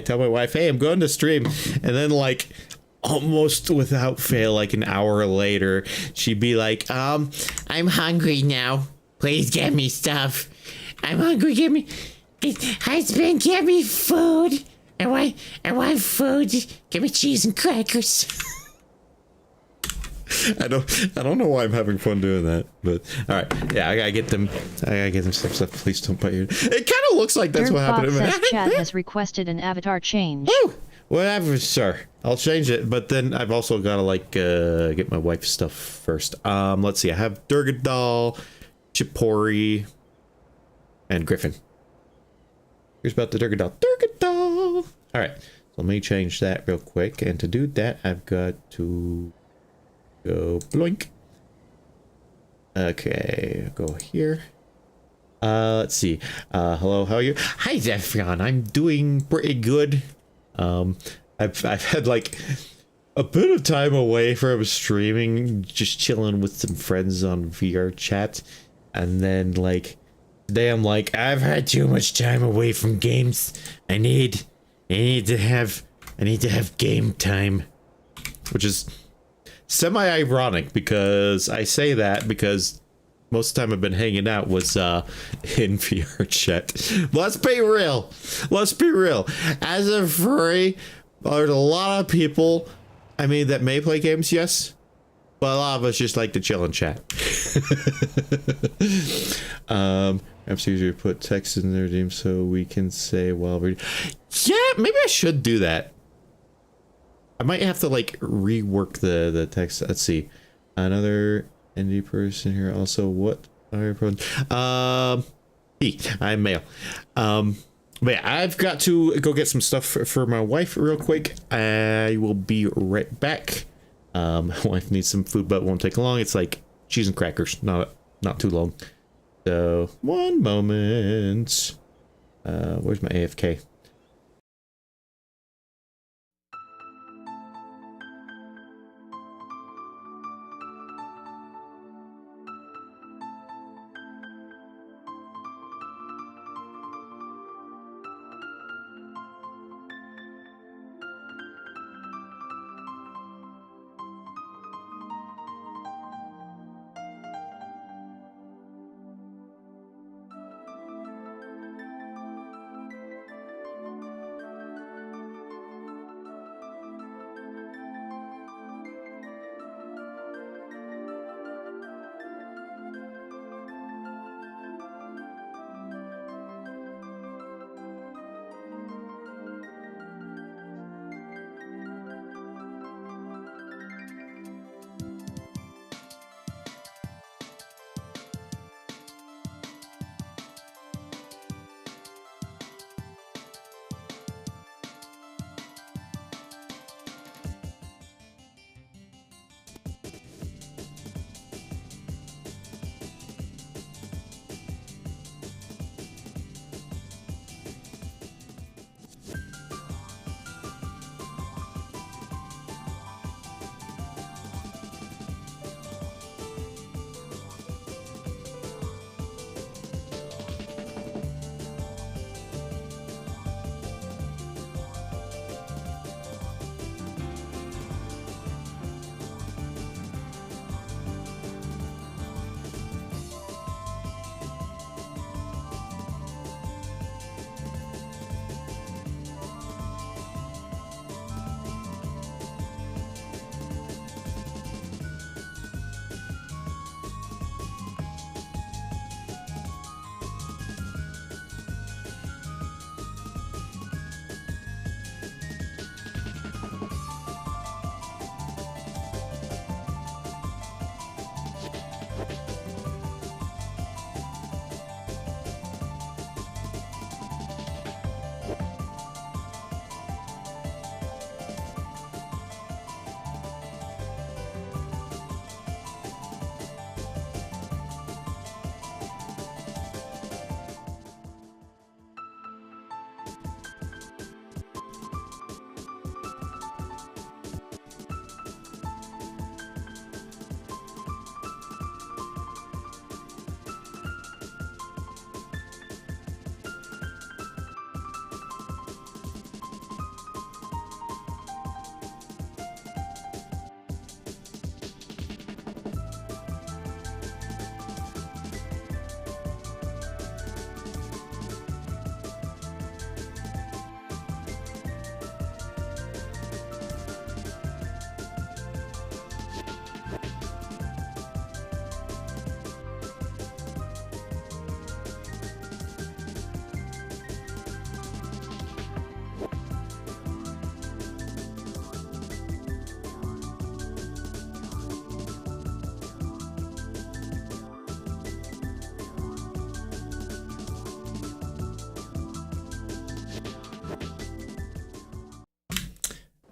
tell my wife, hey, I'm going to stream, and then like almost without fail, like an hour later, she'd be like, I'm hungry now. Please get me stuff. I'm hungry. Get me, husband. Get me food. I want food. Give me cheese and crackers. I don't know why I'm having fun doing that, but all right, yeah, I gotta get them stuff. Please don't bite your. It kind of looks like that's what happened. Says Chad has requested an avatar change. Woo! Whatever, sir. I'll change it, but then I've also gotta like get my wife's stuff first. Let's see. I have Dergodal, Chipori, and Gryphon. Here's about the Dergodal. Dergodal. All right, so let me change that real quick, and to do that, I've got to go blink. Okay, go here. Let's see. Hello, how are you? Hi, Zephion. I'm doing pretty good. I've had like a bit of time away from streaming, just chilling with some friends on VR chat, and then like today I'm like, I've had too much time away from games. I need to have game time, which is semi-ironic because I say that because most of the time I've been hanging out was in VR chat. Let's be real. As a furry, there's a lot of people, I mean, that may play games, yes, but a lot of us just like to chill and chat. Perhaps easier to put text in their name so we can say while reading. Yeah, maybe I should do that. I might have to like rework the text. Let's see. Another indie person here. Also, what are your pronouns? I'm male. But yeah, I've got to go get some stuff for my wife real quick. I will be right back. My wife needs some food, but it won't take long. It's like cheese and crackers, not too long. So one moment. Where's my AFK?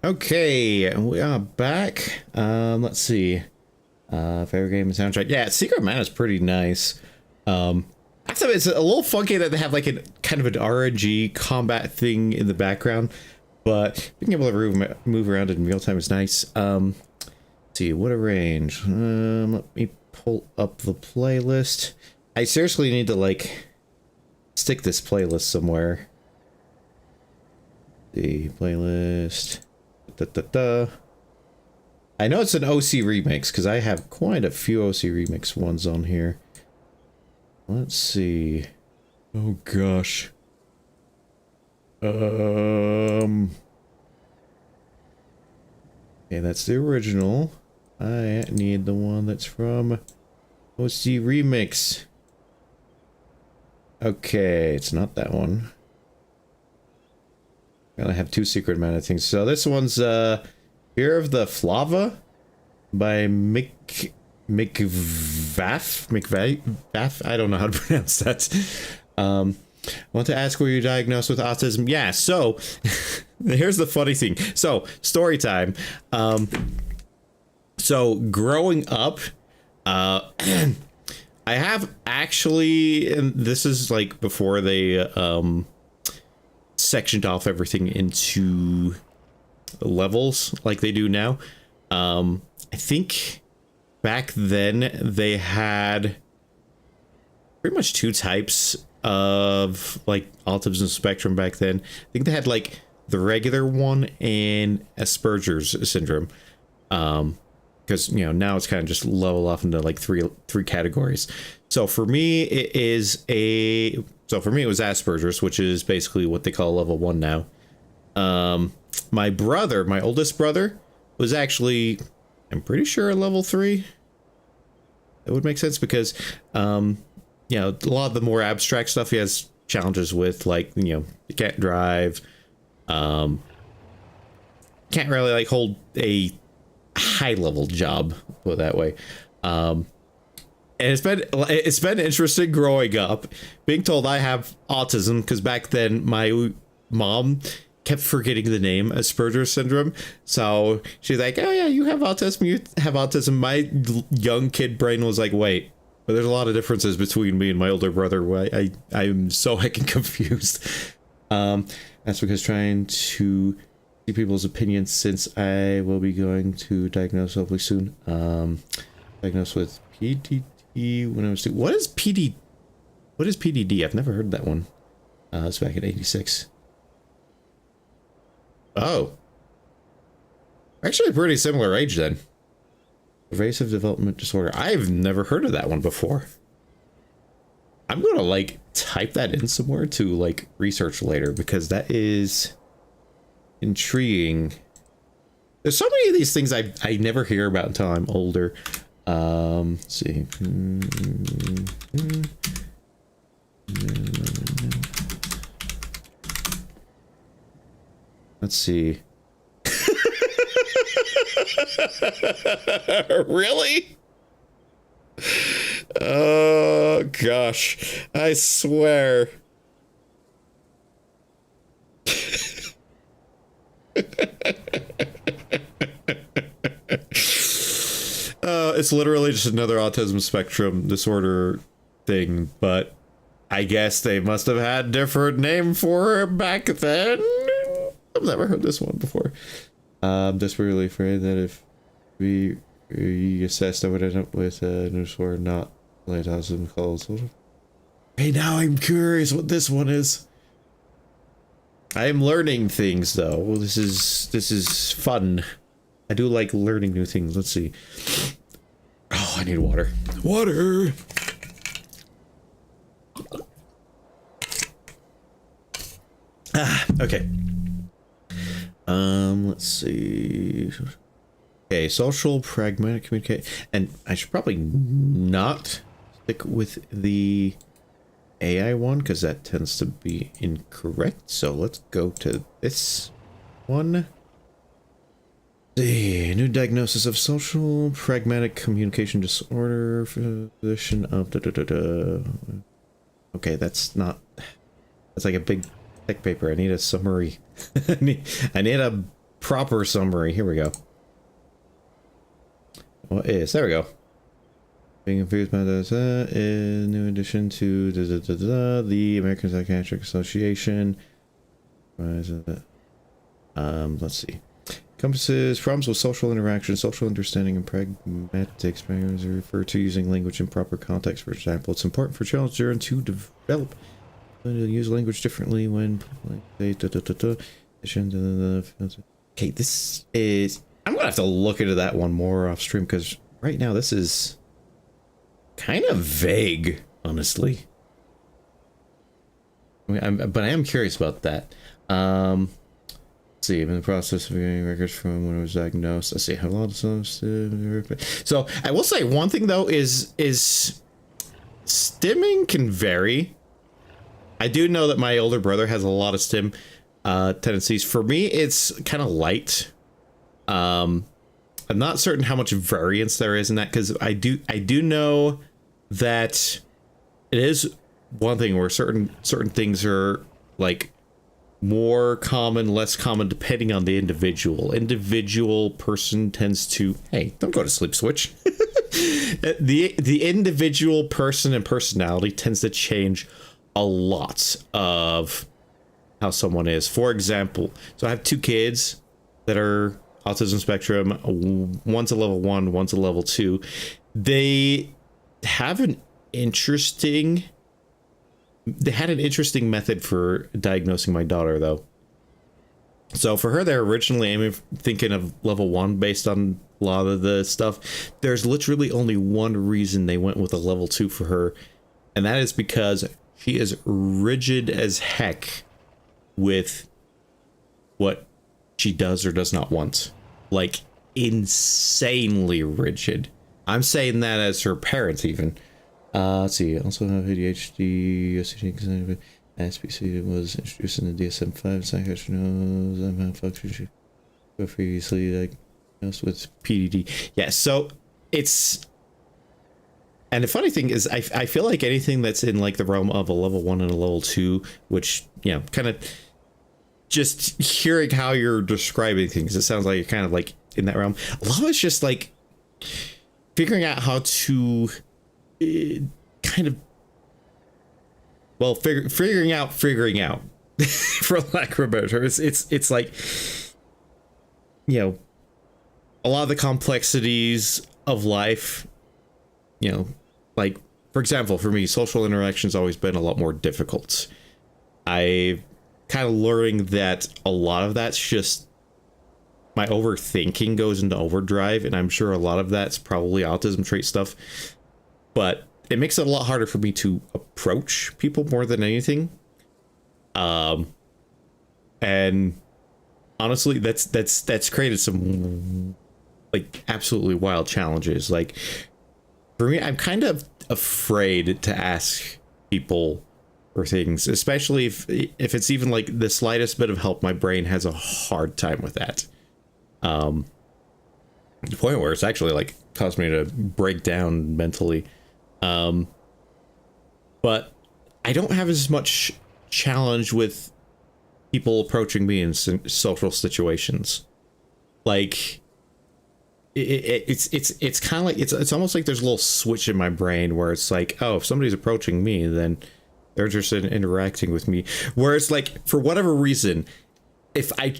Okay, we are back. Let's see. Favorite game and soundtrack. Yeah, Secret Man is pretty nice. Actually, it's a little funky that they have like a kind of an RNG combat thing in the background, but being able to move around in real time is nice. Let's see, what a range. Let me pull up the playlist. I seriously need to like stick this playlist somewhere. The playlist. I know it's an OC remix because I have quite a few OC remix ones on here. Let's see. Oh gosh. Okay, that's the original. I need the one that's from OC remix. Okay, it's not that one. I have two secret mana things. So this one's Fear of the Flava by McVaff. I don't know how to pronounce that. I want to ask, were you diagnosed with autism? Yeah, so here's the funny thing. So, story time. So growing up, I have actually, and this is like before they sectioned off everything into levels like they do now. I think back then they had pretty much two types of like autism spectrum back then. I think they had like the regular one and Asperger's syndrome. Because you know now it's kind of just level off into like three categories. So for me it was Asperger's, which is basically what they call level 1 now. My oldest brother, was actually, I'm pretty sure, level 3. That would make sense because, you know, a lot of the more abstract stuff he has challenges with, like, you know, you can't drive, can't really like hold a high level job, put it that way. And it's been interesting growing up, being told I have autism, because back then my mom kept forgetting the name Asperger's syndrome. So she's like, "Oh yeah, you have autism. You have autism." My young kid brain was like, "Wait, but there's a lot of differences between me and my older brother. I'm so heckin' confused." That's because trying to see people's opinions, since I will be going to diagnose hopefully soon. Diagnosed with PDD when I was 2. What is PDD? I've never heard that one. It's back in '86. Oh. Actually a pretty similar age then. Pervasive development disorder. I've never heard of that one before. I'm gonna like type that in somewhere to like research later, because that is intriguing. There's so many of these things I never hear about until I'm older. Let's see. Let's see. Really? Oh gosh, I swear. It's literally just another autism spectrum disorder thing, but I guess they must have had a different name for it back then. I've never heard this one before. I'm desperately afraid that if we reassessed, I would end up with a new disorder, not like autism calls. Hey, now I'm curious what this one is. I am learning things though. Well, this is fun. I do like learning new things. Let's see. Oh, I need water. Water. Okay. Let's see. Okay, social pragmatic communicate, and I should probably not stick with the AI one because that tends to be incorrect. So let's go to this one. The new diagnosis of social pragmatic communication disorder, physician of Okay, that's not. That's like a big tech paper. I need a summary. I need a proper summary. Here we go. What is? There we go. Being confused by this in new addition to the American Psychiatric Association. Why is it? Let's see. Encompasses problems with social interaction, social understanding, and pragmatic experience are referred to using language in proper context. For example, it's important for children to develop use language differently when okay, this is I'm gonna have to look into that one more off stream because right now this is kind of vague, honestly. But I am curious about that. Let's see, I'm in the process of getting records from when I was diagnosed. Let's see how long so I will say one thing though is stimming can vary. I do know that my older brother has a lot of stim tendencies. For me, it's kind of light. I'm not certain how much variance there is in that because I do know that it is one thing where certain things are like more common, less common, depending on the individual person tends to, hey, don't go to sleep, Switch. the individual person and personality tends to change a lot of how someone is. For example, so I have two kids that are autism spectrum. One's a level 1, one's a level 2. They have an interesting method for diagnosing my daughter, though. So for her, they're originally thinking of level 1 based on a lot of the stuff. There's literally only one reason they went with a level 2 for her, and that is because she is rigid as heck with what she does or does not want. Like, insanely rigid. I'm saying that as her parents, even. Let's see. Also have ADHD, OCD, SPC was introduced in the DSM-5. Psychiatrist knows malfunction previously diagnosed with PDD. Yeah, so it's. And the funny thing is, I feel like anything that's in like the realm of a level 1 and a level 2, which, you know, kind of just hearing how you're describing things, it sounds like you're kind of like in that realm. A lot of it's just like figuring out how to kind of, well, figuring out for lack of a better term. It's like, you know, a lot of the complexities of life, you know, like, for example, for me, social interaction's always been a lot more difficult. I kind of learning that a lot of that's just my overthinking goes into overdrive, and I'm sure a lot of that's probably autism trait stuff, but it makes it a lot harder for me to approach people more than anything. And honestly, that's created some like absolutely wild challenges. Like for me, I'm kind of afraid to ask people for things, especially if it's even like the slightest bit of help. My brain has a hard time with that. To the point where it's actually like caused me to break down mentally. But I don't have as much challenge with people approaching me in social situations. Like it's kind of like it's almost like there's a little switch in my brain where it's like, oh, if somebody's approaching me, then they're interested in interacting with me. Whereas like for whatever reason, if I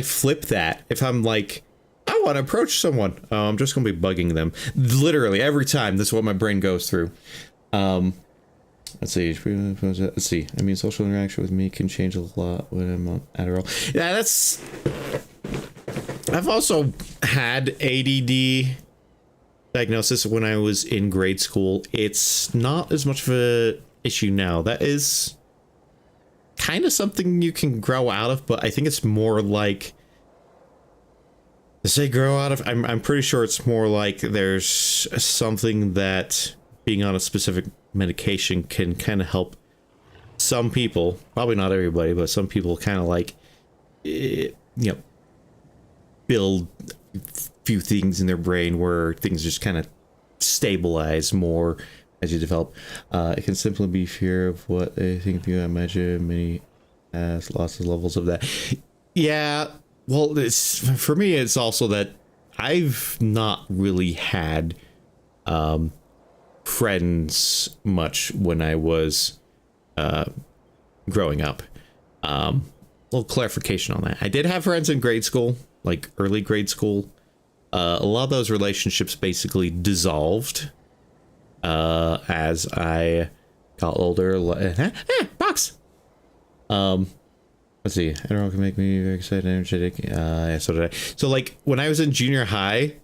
flip that, if I'm like, I want to approach someone, I'm just gonna be bugging them literally every time. That's what my brain goes through. Let's see. I mean, social interaction with me can change a lot when I'm on Adderall. Yeah, that's. I've also had ADD diagnosis when I was in grade school. It's not as much of a issue now. That is kind of something you can grow out of, but I think it's more like, to say grow out of, I'm pretty sure it's more like there's something that being on a specific medication can kind of help some people, probably not everybody, but some people kind of like, you know, build a few things in their brain where things just kind of stabilize more as you develop. It can simply be fear of what they think of you. I imagine many has lots of levels of that. Yeah, well, it's for me. It's also that I've not really had friends much when I was growing up. Little clarification on that. I did have friends in grade school, like early grade school. A lot of those relationships basically dissolved as I got older. Box. Let's see. I don't know. It can make me very excited, energetic. Yeah, so did I. So like when I was in junior high,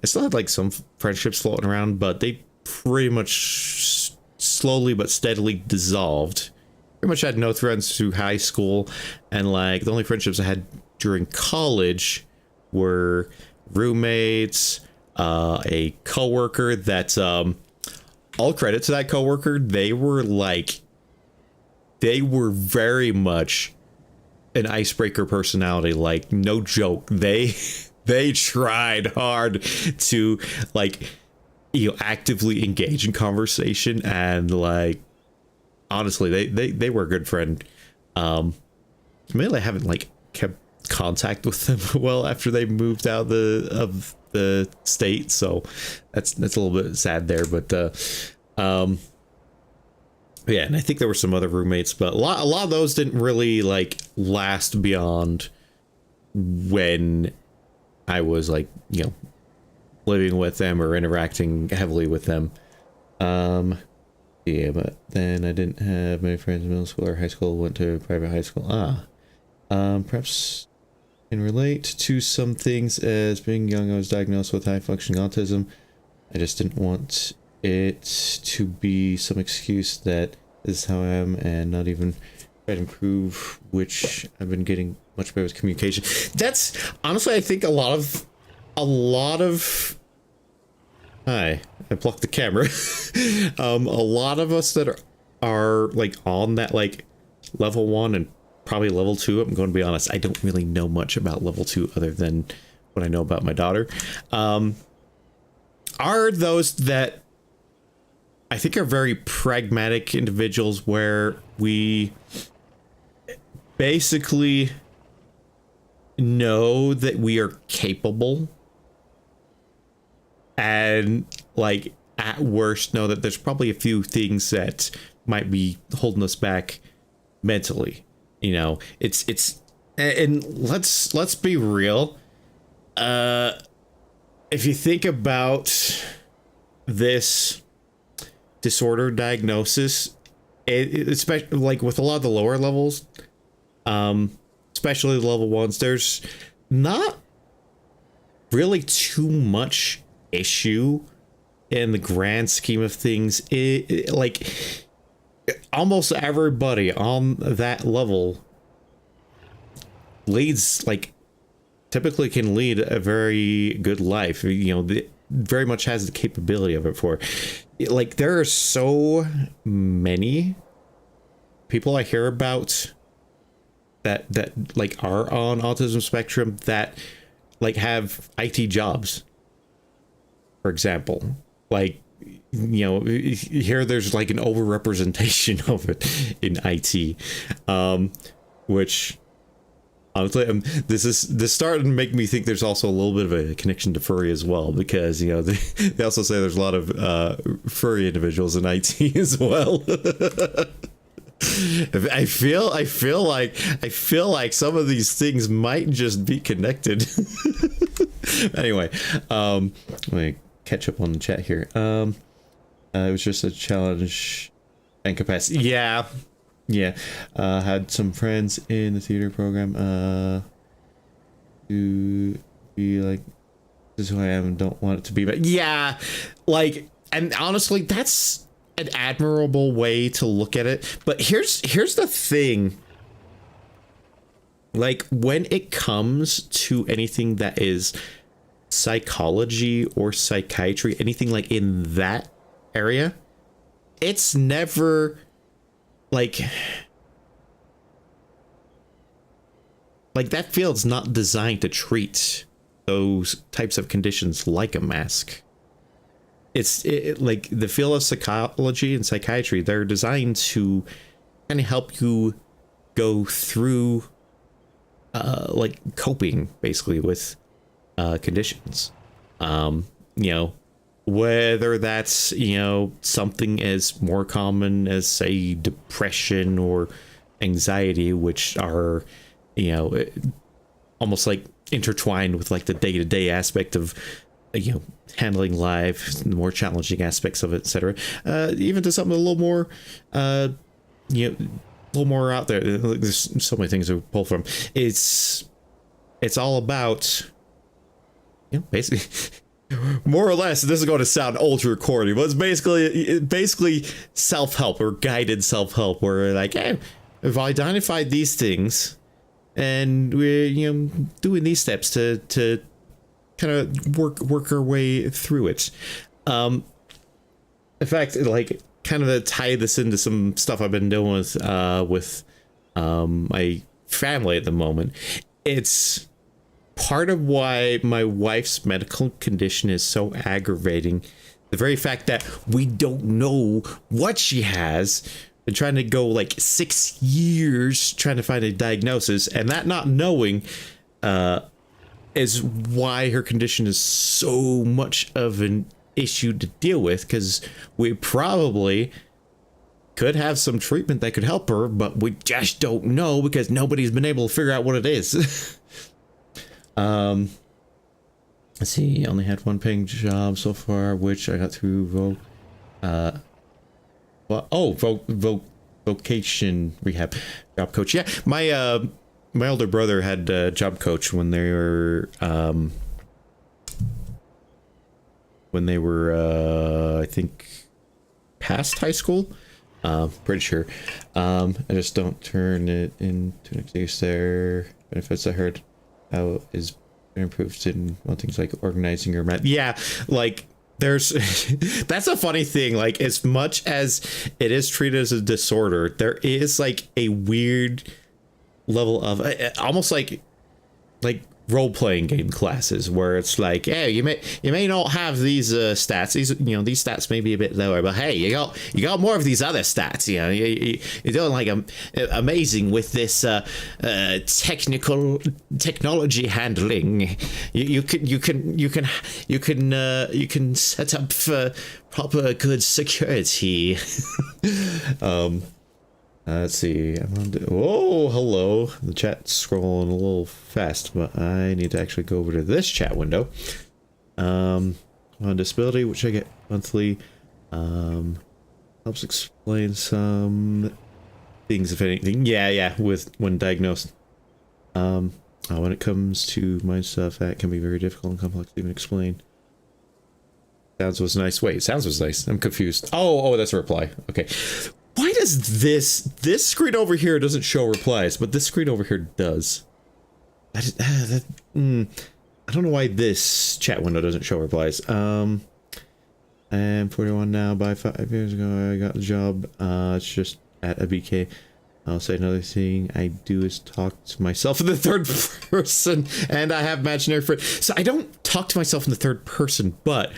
I still had like some friendships floating around, but they pretty much slowly but steadily dissolved. Pretty much had no friends through high school, and like the only friendships I had during college were roommates, a coworker that all credit to that coworker. They were very much an icebreaker personality, like no joke. They tried hard to like, you know, actively engage in conversation, and like honestly they were a good friend. Mainly I haven't like kept contact with them well after they moved out of the state, so that's a little bit sad there, but yeah, and I think there were some other roommates, but a lot of those didn't really like last beyond when I was like, you know, living with them or interacting heavily with them. Yeah, but then I didn't have many friends in middle school or high school. Went to private high school. Perhaps can relate to some things. As being young, I was diagnosed with high functioning autism. I just didn't want it to be some excuse that this is how I am, and not even try to improve, which I've been getting much better with communication. That's honestly, I think a lot of hi, I blocked the camera. A lot of us that are like on that like level 1 and probably level 2, I'm going to be honest, I don't really know much about level 2 other than what I know about my daughter, are those that I think are very pragmatic individuals, where we basically know that we are capable, and like at worst know that there's probably a few things that might be holding us back mentally. You know, it's and let's be real. If you think about this disorder diagnosis, especially like with a lot of the lower levels, especially the level 1s, there's not really too much issue in the grand scheme of things. Like almost everybody on that level leads, like typically can lead a very good life, you know, very much has the capability of it. For like there are so many people I hear about that like are on autism spectrum that like have IT jobs, for example. Like, you know, here there's like an overrepresentation of it in IT, which honestly, this started to make me think there's also a little bit of a connection to furry as well, because, you know, they also say there's a lot of furry individuals in IT as well. I feel like some of these things might just be connected. Anyway, let me catch up on the chat here. It was just a challenge and capacity. Yeah. Had some friends in the theater program to be like, this is who I am and don't want it to be. But yeah, like, and honestly, that's an admirable way to look at it. But here's the thing. Like, when it comes to anything that is psychology or psychiatry, anything like in that area, it's never like that field's not designed to treat those types of conditions like a mask. It's like the field of psychology and psychiatry, they're designed to kind of help you go through like coping basically with conditions. You know, whether that's, you know, something as more common as, say, depression or anxiety, which are, you know, almost like intertwined with like the day-to-day aspect of, you know, handling life, the more challenging aspects of it, etc. Even to something a little more, you know, a little more out there. There's so many things to pull from. It's all about, you know, basically, more or less, this is going to sound ultra corny, but it's basically self-help or guided self-help, where we're like, hey, we've identified these things, and we're, you know, doing these steps to kind of work our way through it. In fact, like, kind of to tie this into some stuff I've been doing with my family at the moment. It's part of why my wife's medical condition is so aggravating. The very fact that we don't know what she has. Been trying to go like 6 years trying to find a diagnosis, and that not knowing is why her condition is so much of an issue to deal with, because we probably could have some treatment that could help her, but we just don't know because nobody's been able to figure out what it is. Let's see, I only had one paying job so far, which I got through vocation rehab job coach. Yeah, my my older brother had a job coach when they were I think past high school. Pretty sure. I just don't turn it into an excuse there. Benefits I heard how is improved in things like organizing your math. Yeah, like there's that's a funny thing. Like, as much as it is treated as a disorder, there is like a weird level of almost like role-playing game classes where it's like, hey, you may not have these stats, these, you know, these stats may be a bit lower, but hey, you got more of these other stats, you know, you're doing like amazing with this technology handling. You can set up for proper good security. Let's see. Oh, hello. The chat's scrolling a little fast, but I need to actually go over to this chat window. On disability, which I get monthly, helps explain some things, if anything. Yeah, with when diagnosed. When it comes to mind stuff, that can be very difficult and complex to even explain. Sounds was nice. Wait, sounds was nice. I'm confused. Oh, that's a reply. Okay. Why does this screen over here doesn't show replies, but this screen over here does? I don't know why this chat window doesn't show replies. I'm 41 now. By 5 years ago, I got a job. It's just at a BK. I'll say another thing I do is talk to myself in the third person, and I have imaginary friends. So I don't talk to myself in the third person, but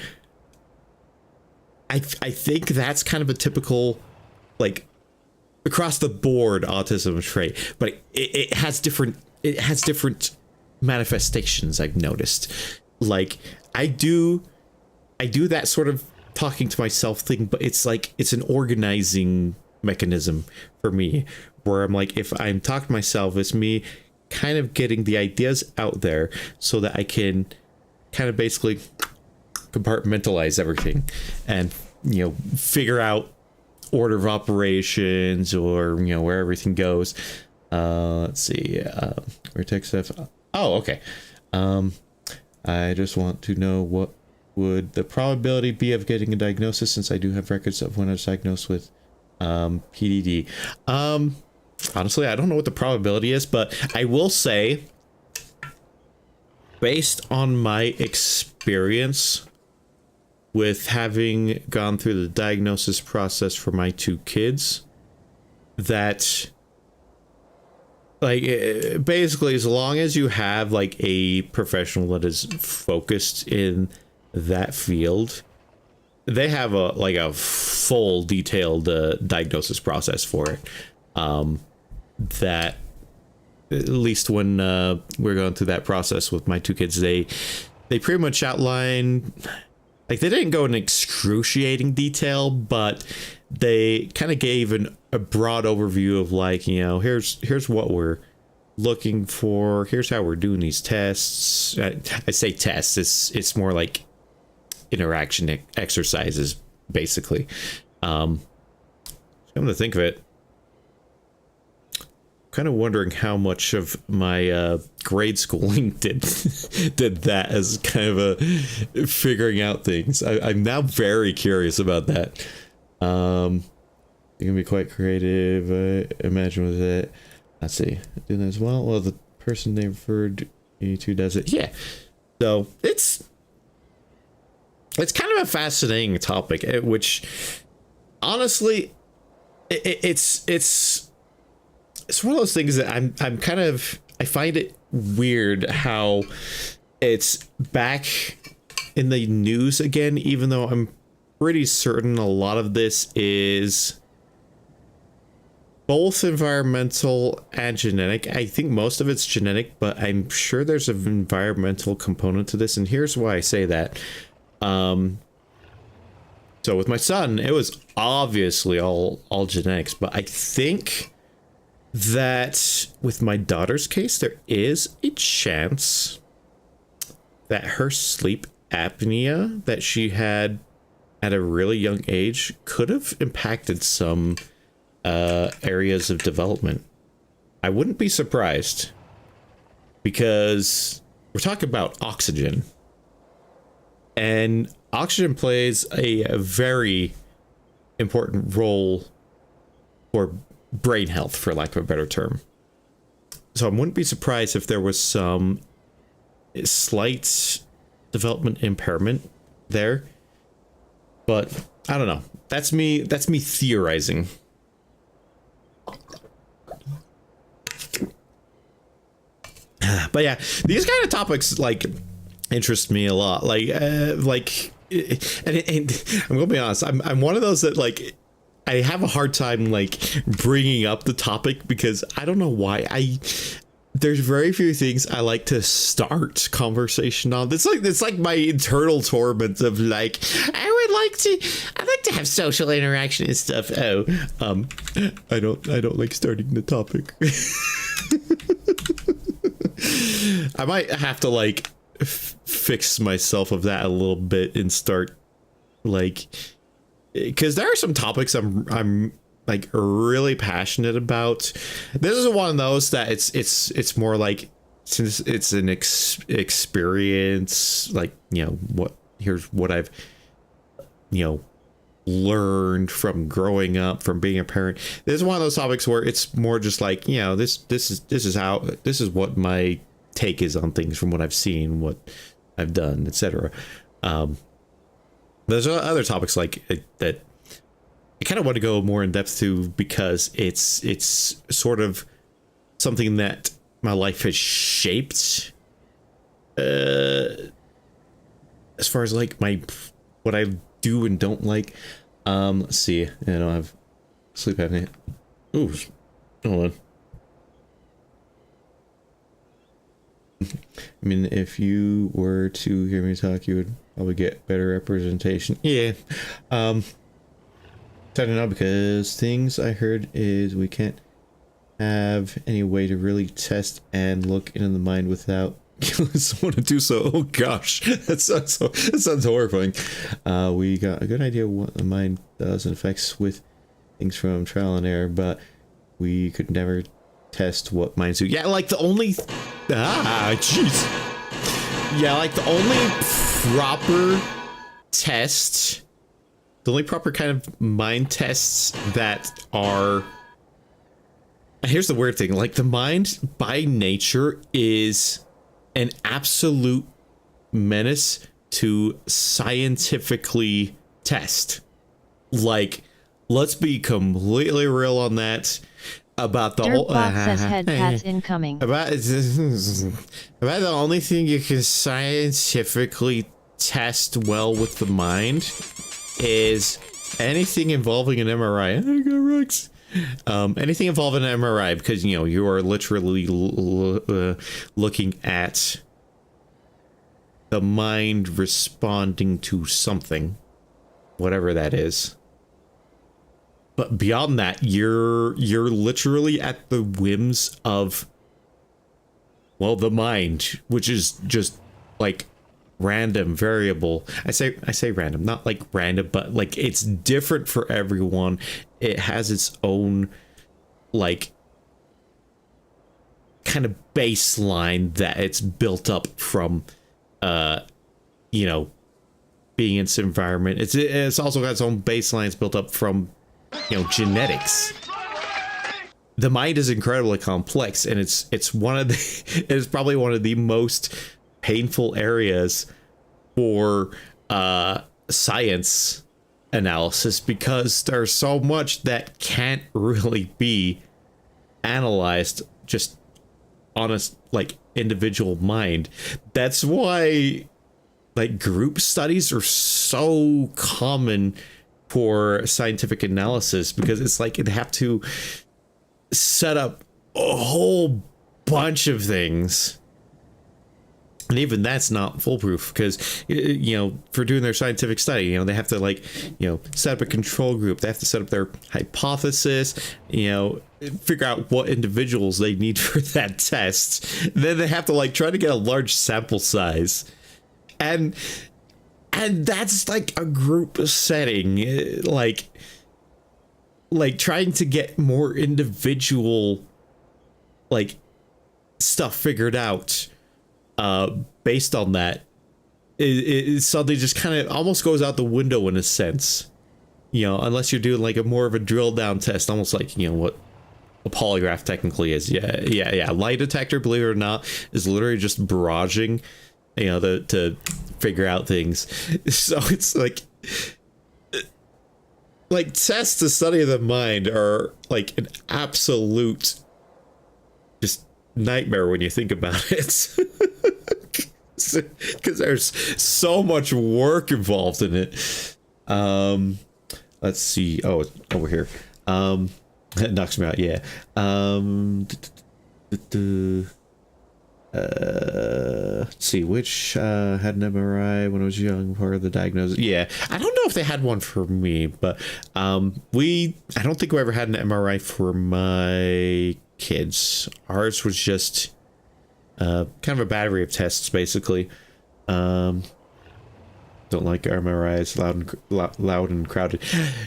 I think that's kind of a typical, like, across the board autism trait, but it has different manifestations. I've noticed, like, I do that sort of talking to myself thing, but it's like it's an organizing mechanism for me, where I'm like, if I'm talking to myself, it's me kind of getting the ideas out there so that I can kind of basically compartmentalize everything and, you know, figure out order of operations, or, you know, where everything goes. Let's see, retext stuff. Oh, okay. I just want to know, what would the probability be of getting a diagnosis, since I do have records of when I was diagnosed with PDD. Honestly, I don't know what the probability is, but I will say, based on my experience with having gone through the diagnosis process for my 2 kids, that, like, basically, as long as you have like a professional that is focused in that field, they have a full detailed diagnosis process for it, that at least when we're going through that process with my two kids, they pretty much outline, like they didn't go in excruciating detail, but they kind of gave a broad overview of like, you know, here's what we're looking for, here's how we're doing these tests. I say tests, it's more like interaction exercises, basically. Come to think of it, kind of wondering how much of my grade schooling did that as kind of a figuring out things. I'm now very curious about that. You can be quite creative, I imagine, with it. Let's see, do that as well. Well, the person they referred you to does it. Yeah, so it's kind of a fascinating topic, which honestly, it's one of those things that I'm kind of, I find it weird how it's back in the news again, even though I'm pretty certain a lot of this is both environmental and genetic. I think most of it's genetic, but I'm sure there's an environmental component to this, and here's why I say that. So with my son, it was obviously all genetics, but I think that with my daughter's case, there is a chance that her sleep apnea that she had at a really young age could have impacted some areas of development. I wouldn't be surprised, because we're talking about oxygen, and oxygen plays a very important role for brain health, for lack of a better term. So I wouldn't be surprised if there was some slight development impairment there, but I don't know. That's me theorizing. But yeah, these kind of topics like interest me a lot. Like and I'm gonna be honest, I'm one of those that like, I have a hard time like bringing up the topic, because I don't know why. There's very few things I like to start conversation on. It's like my internal torment of like, I'd like to have social interaction and stuff. I don't like starting the topic. I might have to like fix myself of that a little bit and start like, because there are some topics I'm like really passionate about. This is one of those that it's more like, since it's an experience, like, you know, here's what I've, you know, learned from growing up, from being a parent. This is one of those topics where it's more just like, you know, this is what my take is on things from what I've seen, what I've done, etc. There's other topics like that I kind of want to go more in depth to, because it's sort of something that my life has shaped, as far as like what I do and don't like. Let's see. I don't have sleep apnea. Ooh, hold on. I mean, if you were to hear me talk, you would probably get better representation. Yeah. I don't know, because things I heard is we can't have any way to really test and look into the mind without killing someone to do so. Oh gosh, that sounds horrifying. We got a good idea what the mind does and affects with things from trial and error, but we could never test what minds do. Yeah, like the only jeez. Yeah, like the only proper test, the only proper kind of mind tests that are, here's the weird thing, like the mind by nature is an absolute menace to scientifically test. Like, let's be completely real on that. About the whole says head pats incoming. About the only thing you can scientifically test well with the mind is anything involving an MRI. I got Rex. Anything involving an MRI, because, you know, you are literally looking at the mind responding to something, whatever that is. But beyond that, you're literally at the whims of, well, the mind, which is just like random variable. I say random, not like random, but like it's different for everyone. It has its own like kind of baseline that it's built up from, you know, being in its environment. It's also got its own baselines built up from, you know, genetics. The mind is incredibly complex, and it's one of the it's probably one of the most painful areas for science analysis, because there's so much that can't really be analyzed just on a like individual mind. That's why like group studies are so common for scientific analysis, because it's like they have to set up a whole bunch of things, and even that's not foolproof, because, you know, for doing their scientific study, you know, they have to like, you know, set up a control group, they have to set up their hypothesis, you know, figure out what individuals they need for that test, then they have to like try to get a large sample size, and that's like a group setting, like trying to get more individual like stuff figured out based on that, it suddenly just kind of almost goes out the window in a sense, you know, unless you're doing like a more of a drill down test, almost like, you know, what a polygraph technically is. Yeah. Lie detector, believe it or not, is literally just barraging, you know, to figure out things. So it's like tests to study the mind are like an absolute just nightmare when you think about it, because there's so much work involved in it. Let's see. Oh, it's over here. That knocks me out. Yeah. Let's see, which had an MRI when I was young, part of the diagnosis. Yeah, I don't know if they had one for me, but I don't think we ever had an MRI for my kids. Ours was just kind of a battery of tests, basically. Don't like MRIs, loud and crowded.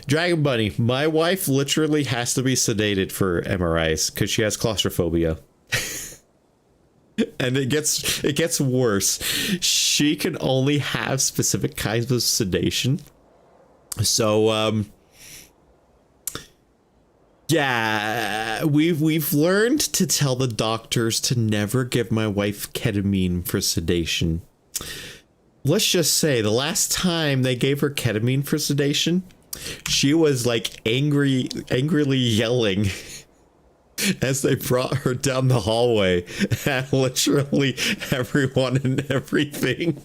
Dragon Bunny, my wife literally has to be sedated for MRIs because she has claustrophobia. And it gets worse. She can only have specific kinds of sedation. So yeah, we've learned to tell the doctors to never give my wife ketamine for sedation. Let's just say the last time they gave her ketamine for sedation, she was like angrily yelling as they brought her down the hallway at literally everyone and everything.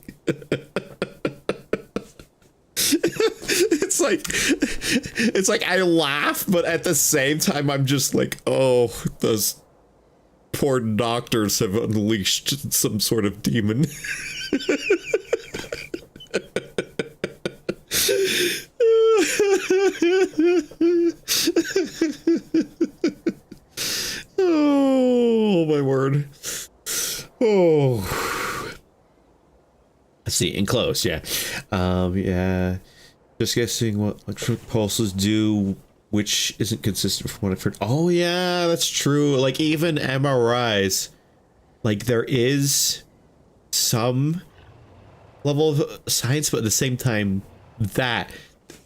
It's like I laugh, but at the same time I'm just like, oh, those poor doctors have unleashed some sort of demon. Oh my word. Oh, let's see, enclosed. Yeah. Yeah, just guessing what electric pulses do, which isn't consistent from what I've heard. Oh yeah, that's true. Like even MRIs, like there is some level of science, but at the same time that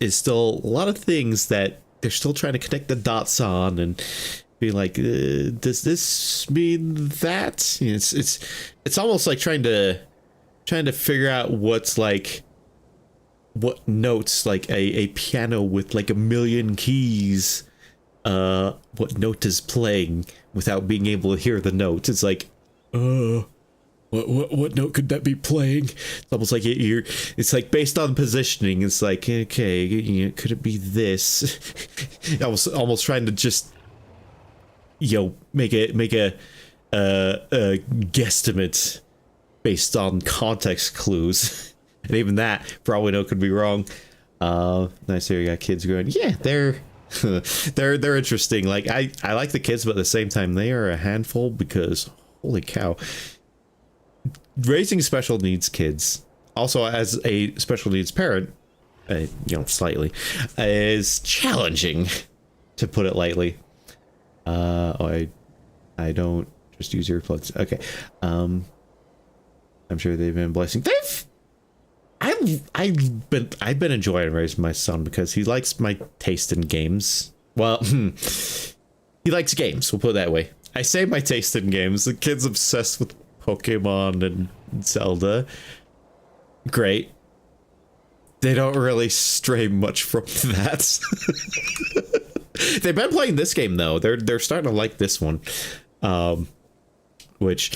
is still a lot of things that they're still trying to connect the dots on and be like, does this mean that? You know, it's almost like trying to figure out what's like what notes, like a piano with like a million keys, what note is playing without being able to hear the note. It's like, What note could that be playing? It's almost like it's like based on positioning. It's like, okay, you know, could it be this? I was almost trying to just, you know, make a guesstimate based on context clues. And even that, for all we know, could be wrong. Nice here, you got kids going, yeah, they're they're interesting. Like, I like the kids, but at the same time, they are a handful because, holy cow. Raising special needs kids, also as a special needs parent, you know, slightly, is challenging, to put it lightly. I don't just use earplugs. Okay. I'm sure they've been blessing. I've been enjoying raising my son because he likes my taste in games. Well, he likes games. We'll put it that way. I say my taste in games. The kid's obsessed with Pokemon and Zelda. Great. They don't really stray much from that. They've been playing this game though. They're starting to like this one, which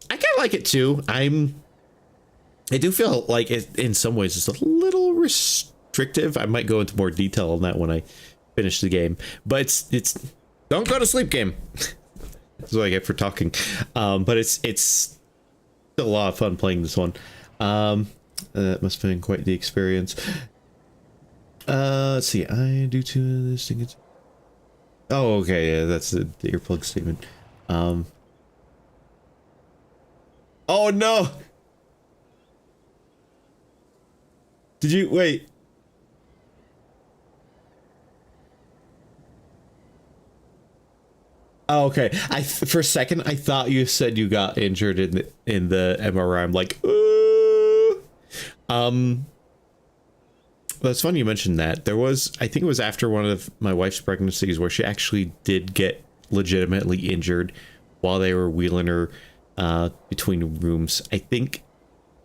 I kind of like it too. I do feel like it in some ways it's a little restrictive. I might go into more detail on that when I finish the game. But it's don't go to sleep game. That's what I get for talking. But it's still a lot of fun playing this one. That must have been quite the experience. Let's see. I do to this thing. Oh, okay. Yeah, that's the earplug statement. Oh no! Did you wait? Oh, okay. For a second I thought you said you got injured in the MRI. I'm like, ooh. That's funny you mentioned that. There was, I think it was after one of my wife's pregnancies where she actually did get legitimately injured while they were wheeling her between rooms. I think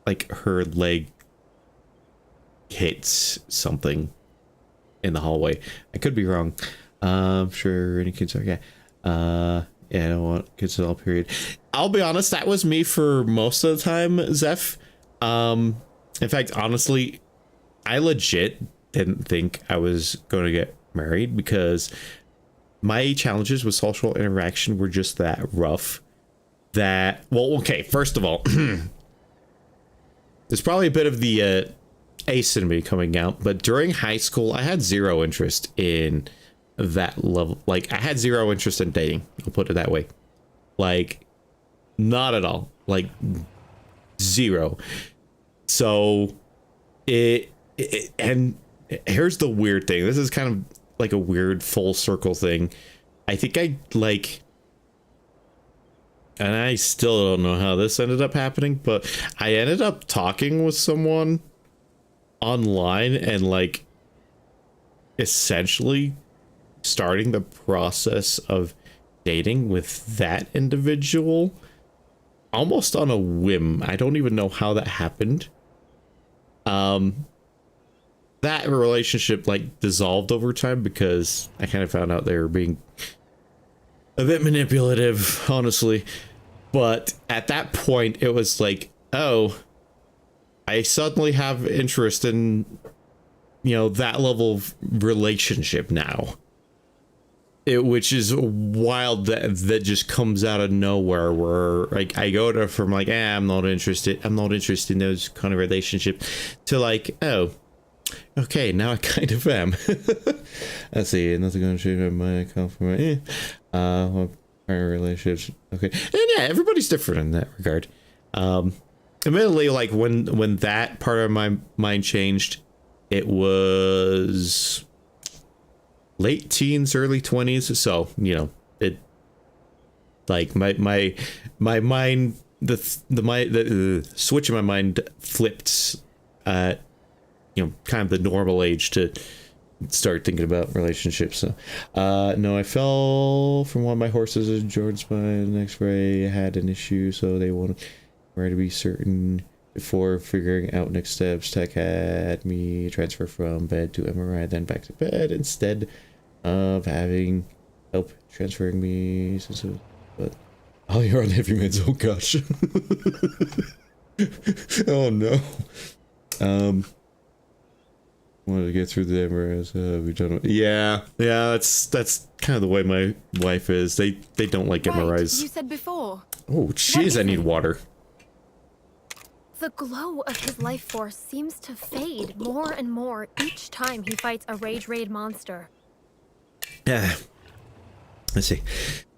like her leg hits something in the hallway. I could be wrong. I'm sure any kids are. Yeah. Yeah, I don't want kids at all, period. I'll be honest, that was me for most of the time, Zeph. In fact, honestly, I legit didn't think I was going to get married because my challenges with social interaction were just that rough that, well, okay, first of all, there's probably a bit of the ace in me coming out, but during high school, I had zero interest in that level. Like, I had zero interest in dating. I'll put it that way. Like, not at all. Like, zero. So, and here's the weird thing. This is kind of like a weird full circle thing. I think and I still don't know how this ended up happening, but I ended up talking with someone online and like essentially starting the process of dating with that individual almost on a whim. I don't even know how that happened. That relationship like dissolved over time because I kind of found out they were being a bit manipulative, honestly. But at that point it was like, oh, I suddenly have interest in, you know, that level of relationship now. Which is wild that just comes out of nowhere, where like I go to from like, I'm not interested in those kind of relationships, to like, oh, okay, now I kind of am. Let's see, nothing gonna change my compliment. Prior relationships. Okay, and yeah, everybody's different in that regard. Admittedly, like when that part of my mind changed, it was late teens, early 20s. So, you know, it like my mind, the switch in my mind flipped at, you know, kind of the normal age to start thinking about relationships. So, no, I fell from one of my horses in Jordan's spine. The X-ray had an issue, so they wanted to be certain before figuring out next steps. Tech had me transfer from bed to MRI, then back to bed instead of having help transferring me. But Oh, you're on heavy meds. Oh gosh. Oh no. Wanted to get through the embers. We don't. Yeah. That's kind of the way my wife is. They don't like MRIs. You said before. Oh, jeez, I need water. The glow of his life force seems to fade more and more each time he fights a rage raid monster. Yeah. Let's see.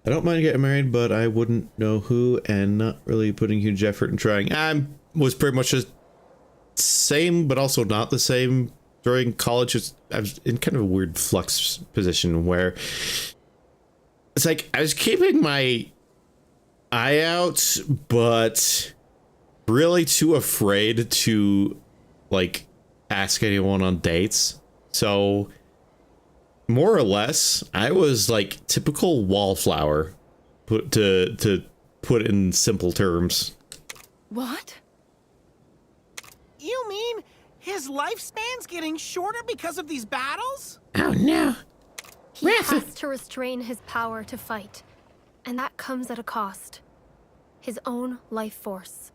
I don't mind getting married, but I wouldn't know who, and not really putting huge effort in trying. I was pretty much the same, but also not the same during college. I was in kind of a weird flux position where it's like I was keeping my eye out, but really too afraid to like ask anyone on dates. So more or less, I was like typical wallflower, to put in simple terms. What? You mean his lifespan's getting shorter because of these battles? Oh no. He has to restrain his power to fight, and that comes at a cost. His own life force.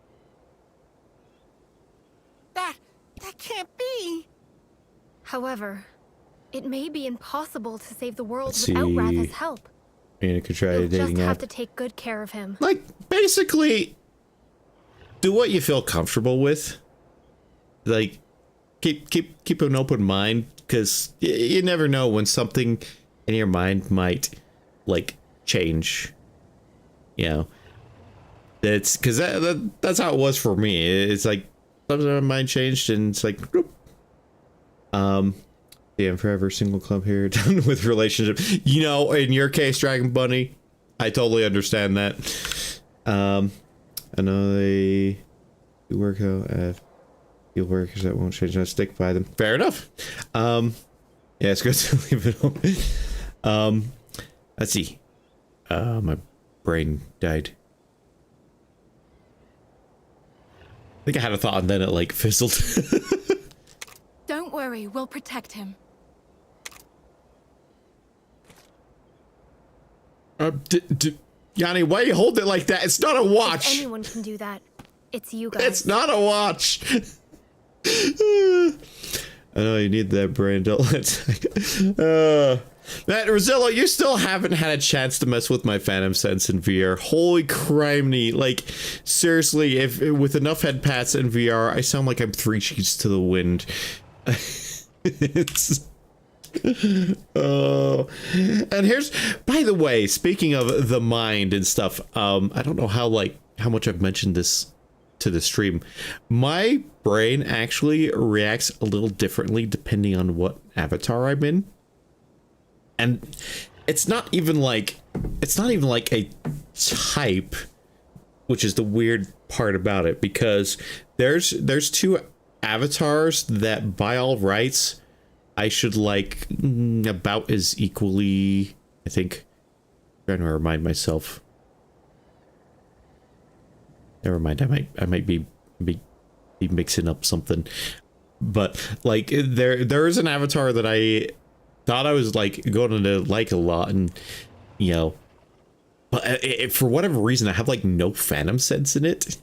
That can't be. However, it may be impossible to save the world Let's without see. Ratha's help. I mean, I could try You'll just dating have app. to take good care of him. Like, basically, do what you feel comfortable with. Like, keep an open mind, because you never know when something in your mind might, like, change. You know? It's because that's how it was for me. It's like, something in my mind changed, and it's like, whoop. Yeah, I'm forever single club here, done with relationship. You know, in your case, Dragon Bunny, I totally understand that. I know they do work out. Field workers that won't change. I stick by them. Fair enough. Yeah, it's good to leave it open. Let's see. My brain died. I think I had a thought and then it like fizzled. Don't worry, we'll protect him. Yanni, why you hold it like that? It's not a watch. If anyone can do that, it's you guys. It's not a watch. I know you need that brain. Don't Matt Rosillo, you still haven't had a chance to mess with my Phantom Sense in VR. Holy criminy. Like, seriously, if with enough head pats in VR, I sound like I'm 3 sheets to the wind. It's... Oh, and here's, by the way, speaking of the mind and stuff, I don't know how much I've mentioned this to the stream. My brain actually reacts a little differently depending on what avatar I'm in. And it's not even like a type, which is the weird part about it, because there's 2 avatars that by all rights I should like about as equally, I think. I'm trying to remind myself. Never mind, I might be mixing up something. But like there is an avatar that I thought I was like going to like a lot, and you know, but for whatever reason I have like no Phantom Sense in it.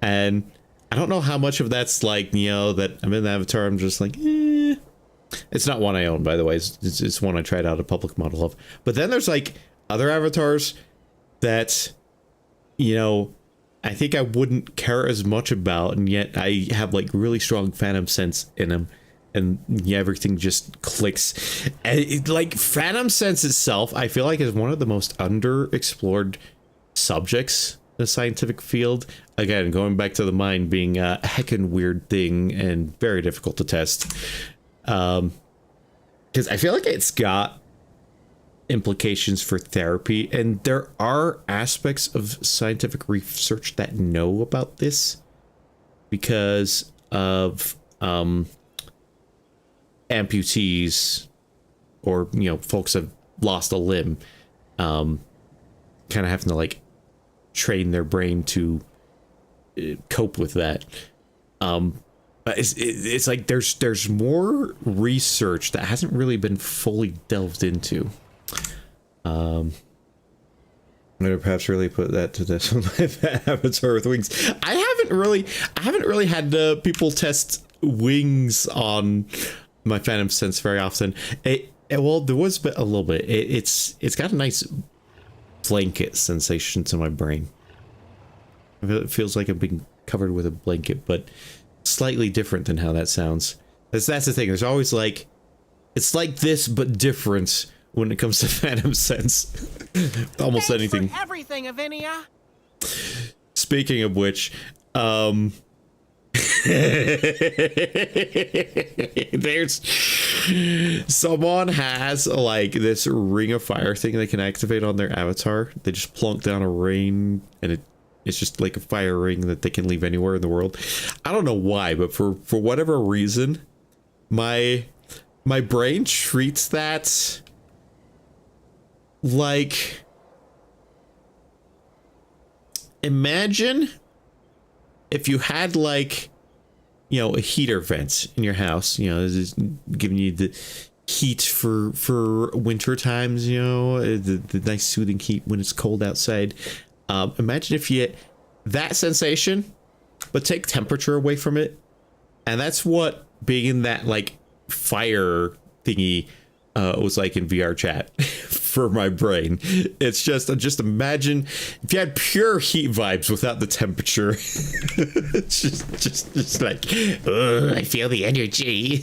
And I don't know how much of that's like, you know, that I'm in the avatar, I'm just like, eh. It's not one I own, by the way. It's one I tried out a public model of. But then there's like other avatars that, you know, I think I wouldn't care as much about, and yet I have like really strong Phantom Sense in them, and yeah, everything just clicks. And like Phantom Sense itself, I feel like is one of the most underexplored subjects in the scientific field. Again, going back to the mind being a heckin' weird thing and very difficult to test. Because I feel like it's got implications for therapy, and there are aspects of scientific research that know about this because of amputees, or you know, folks have lost a limb, kind of having to like train their brain to cope with that. It's like there's more research that hasn't really been fully delved into. I'm gonna perhaps really put that to this on my avatar with wings. I haven't really had people test wings on my Phantom Sense very often. Well, there was a little bit. It's got a nice blanket sensation to my brain. It feels like I'm being covered with a blanket, but slightly different than how that sounds. That's the thing. There's always like, it's like this but different when it comes to Phantom Sense. Almost Thanks anything. for everything, Avinia. Speaking of which, there's someone has like this ring of fire thing they can activate on their avatar. They just plunk down a ring and it's just like a fire ring that they can leave anywhere in the world. I don't know why, but for whatever reason, my brain treats that like, imagine if you had like, you know, a heater vent in your house, you know, this is giving you the heat for winter times, you know, the nice soothing heat when it's cold outside. Imagine if you, that sensation, but take temperature away from it. And that's what being in that like fire thingy was like in VR chat for my brain. It's just imagine if you had pure heat vibes without the temperature. It's just like, I feel the energy.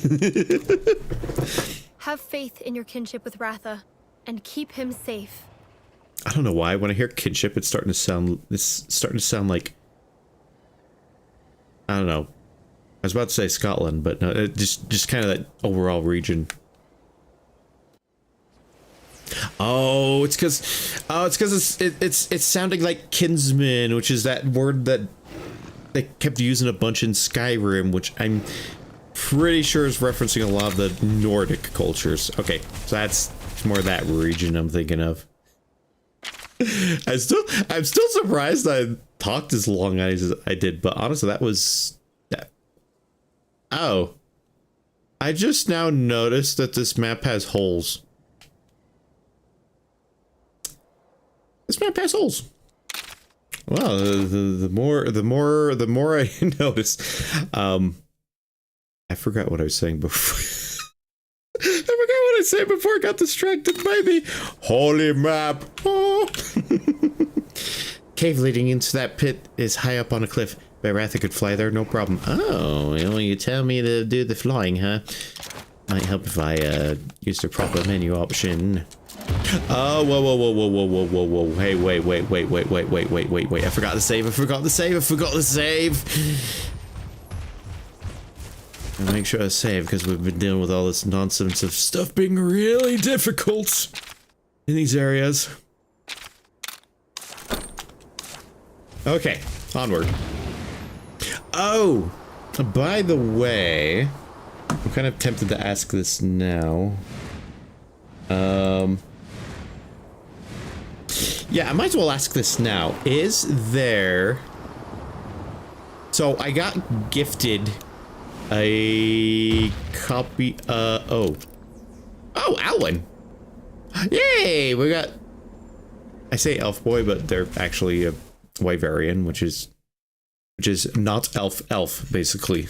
Have faith in your kinship with Ratha, and keep him safe. I don't know why. When I hear kinship, it's starting to sound like, I don't know. I was about to say Scotland, but no, just kind of that overall region. Oh, it's because it's sounding like kinsman, which is that word that they kept using a bunch in Skyrim, which I'm pretty sure is referencing a lot of the Nordic cultures. Okay, so that's more that region I'm thinking of. I'm still surprised I talked as long as I did, but honestly, that was that. Oh, I just now noticed that this map has holes. This map has holes. Well, the more I notice, I forgot what I was saying before. I forgot what I said before I got distracted by the holy map. Oh. Cave leading into that pit is high up on a cliff. But Ratha could fly there, no problem. Oh, you tell me to do the flying, huh? Might help if I use the proper menu option. Oh, whoa. Hey, wait. I forgot to save. I'll make sure I save because we've been dealing with all this nonsense of stuff being really difficult in these areas. Okay, onward. Oh, by the way, I'm kind of tempted to ask this now. Yeah, I might as well ask this now. Is there... So, I got gifted a copy, oh, Alwyn! Yay! We got... I say elf boy, but they're actually a Wyverian, which is not elf, basically.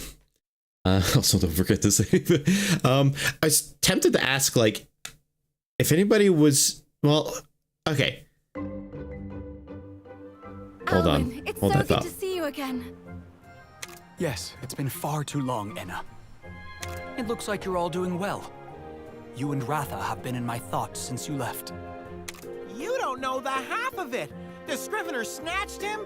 Also, don't forget to save. I was tempted to ask, like, if anybody was... Well, okay. Hold on. It's Hold so that thought. good to see you again. Yes, it's been far too long, Enna. It looks like you're all doing well. You and Ratha have been in my thoughts since you left. You don't know the half of it. The Scrivener snatched him,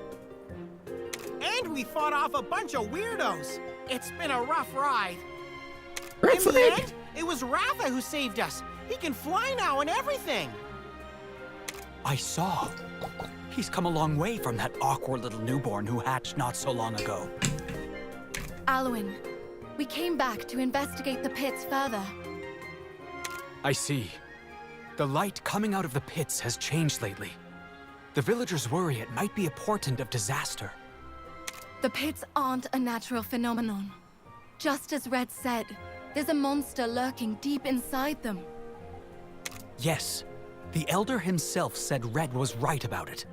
and we fought off a bunch of weirdos. It's been a rough ride. In the end, it was Ratha who saved us. He can fly now and everything. I saw. He's come a long way from that awkward little newborn who hatched not so long ago. Alwyn, we came back to investigate the pits further. I see. The light coming out of the pits has changed lately. The villagers worry it might be a portent of disaster. The pits aren't a natural phenomenon. Just as Red said, there's a monster lurking deep inside them. Yes, The Elder himself said Red was right about it.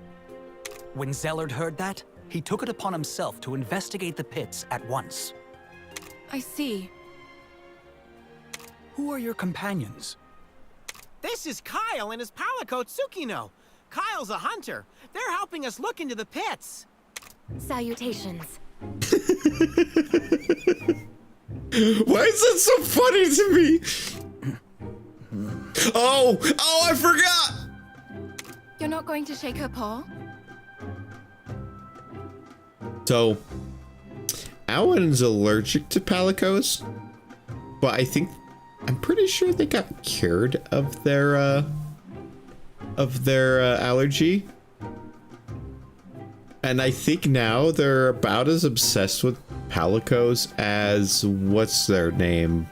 When Zellard heard that, he took it upon himself to investigate the pits at once. I see. Who are your companions? This is Kyle and his palico Tsukino. Kyle's a hunter. They're helping us look into the pits. Salutations. Why is that so funny to me? Oh, I forgot. You're not going to shake her paw? So, Alan's allergic to palicos, but I'm pretty sure they got cured of their allergy. And I think now they're about as obsessed with palicos as what's their name?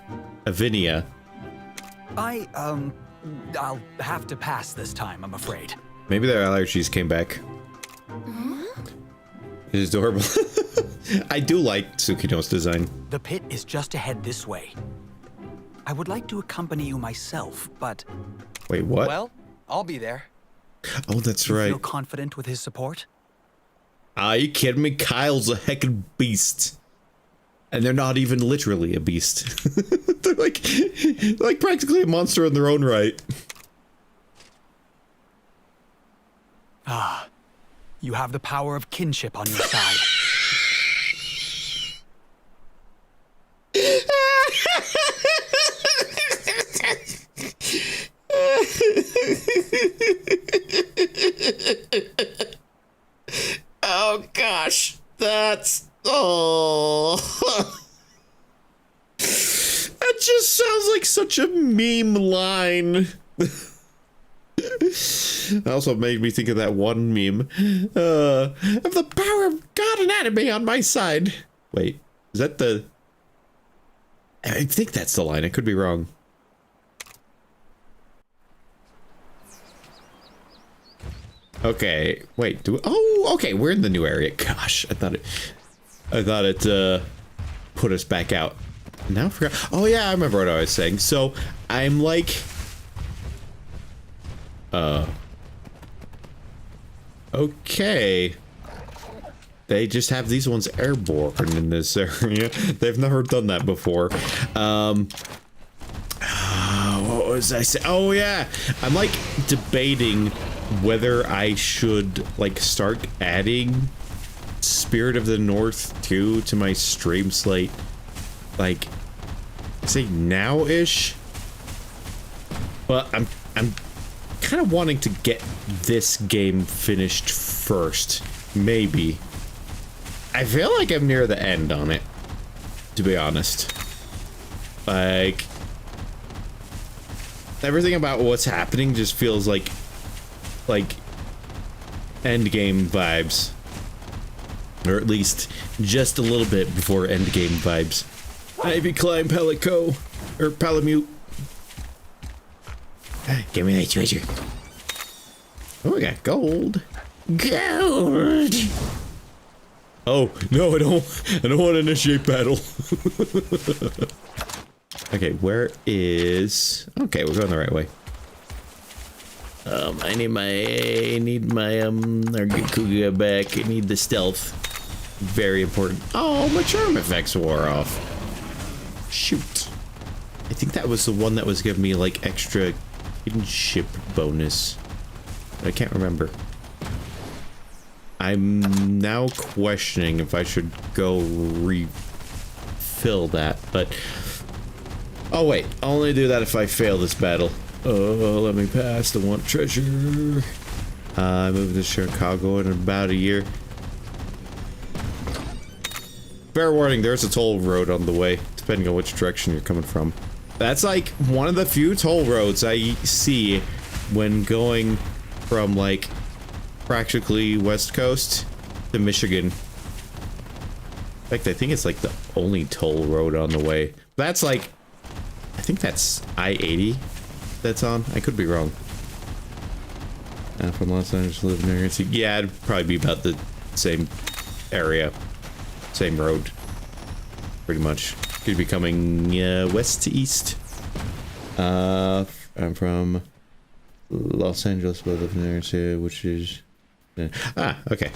Avinia. I'll have to pass this time, I'm afraid. Maybe their allergies came back. It is adorable. I do like Tsukino's design. The pit is just ahead this way. I would like to accompany you myself, but... Wait, what? Well, I'll be there. Oh, that's you right. feel confident with his support? Are you kidding me? Kyle's a heckin' beast. And they're not even literally a beast. They're like practically a monster in their own right. Ah, you have the power of kinship on your side. Oh gosh, that's that just sounds like such a meme line. It also made me think of that one meme. I have the power of God and anime on my side. Wait, is that the... I think that's the line. I could be wrong. Okay, wait, oh, okay, we're in the new area. Gosh, I thought it put us back out. Now I forgot. Oh yeah, I remember what I was saying. So, I'm like... Okay. They just have these ones airborne in this area. They've never done that before. What was I saying? Oh yeah, I'm like debating whether I should like start adding Spirit of the North 2 to my stream slate, like say now-ish. But I'm kind of wanting to get this game finished first, maybe. I feel like I'm near the end on it, to be honest. Like, everything about what's happening just feels like end game vibes, or at least just a little bit before end game vibes. Ivy climb Palico or Palamute. Give me that treasure. Oh, we got gold. Gold. Oh no, I don't want to initiate battle. Okay, where is... Okay, we're going the right way. I need my Argakuga back. I need the stealth. Very important. Oh, my charm effects wore off. Shoot. I think that was the one that was giving me like extra kinship bonus. But I can't remember. I'm now questioning if I should go refill that, but... Oh wait, I'll only do that if I fail this battle. Oh, let me pass. I want treasure. I moved to Chicago in about a year. Fair warning, there's a toll road on the way, depending on which direction you're coming from. That's like one of the few toll roads I see when going from like practically West Coast to Michigan. In fact, I think it's like the only toll road on the way. That's like, I think that's I-80 that's on. I could be wrong. From Los Angeles to live in there. Yeah, it'd probably be about the same area. Same road. Pretty much. Could be coming west to east. I'm from Los Angeles, but live in there too, which is okay.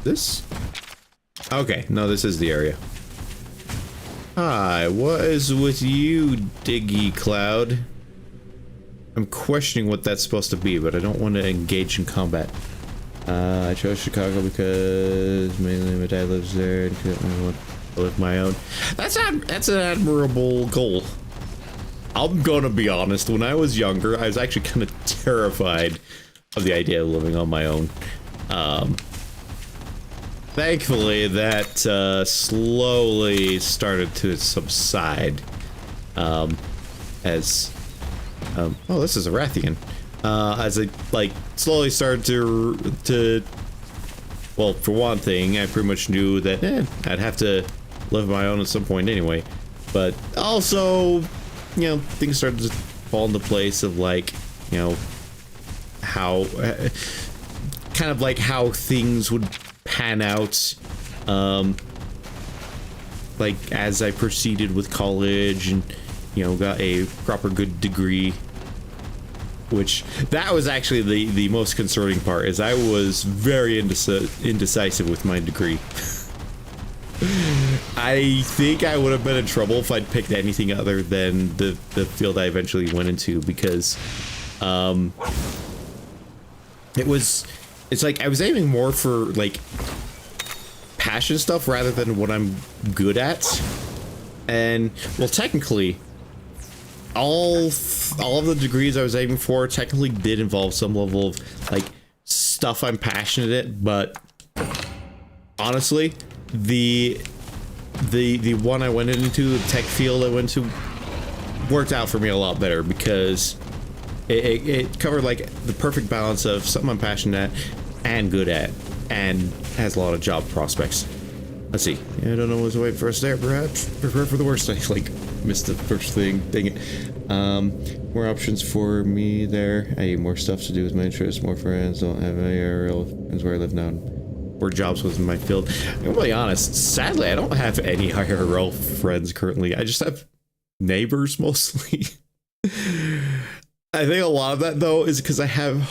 This? Okay, no, this is the area. Hi, what is with you, Diggy Cloud? I'm questioning what that's supposed to be, but I don't want to engage in combat. I chose Chicago because mainly my dad lives there and I want to live my own. That's an admirable goal. I'm gonna be honest, when I was younger, I was actually kind of terrified of the idea of living on my own. Thankfully, that slowly started to subside as oh, this is a Rathian. As I like slowly started to well, for one thing, I pretty much knew that I'd have to live on my own at some point anyway. But also, you know, things started to fall into place of like, you know, how kind of like how things would pan out, like as I proceeded with college and, you know, got a proper good degree, which that was actually the most concerning part, is I was very indecisive with my degree. I think I would have been in trouble if I'd picked anything other than the field I eventually went into, because it's like I was aiming more for like passion stuff rather than what I'm good at. And well, technically all of the degrees I was aiming for technically did involve some level of like stuff I'm passionate at, but honestly, the one I went into, the tech field I went to, worked out for me a lot better because it covered like the perfect balance of something I'm passionate at and good at, and has a lot of job prospects. Let's see. I don't know what's waiting for us there. Perhaps prepare for the worst. I like missed the first thing. Dang it. More options for me there. I need more stuff to do with my interests. More friends. Don't have any IRL friends where I live now. More jobs within my field. I'm gonna be honest. Sadly, I don't have any IRL friends currently. I just have neighbors mostly. I think a lot of that though is because I have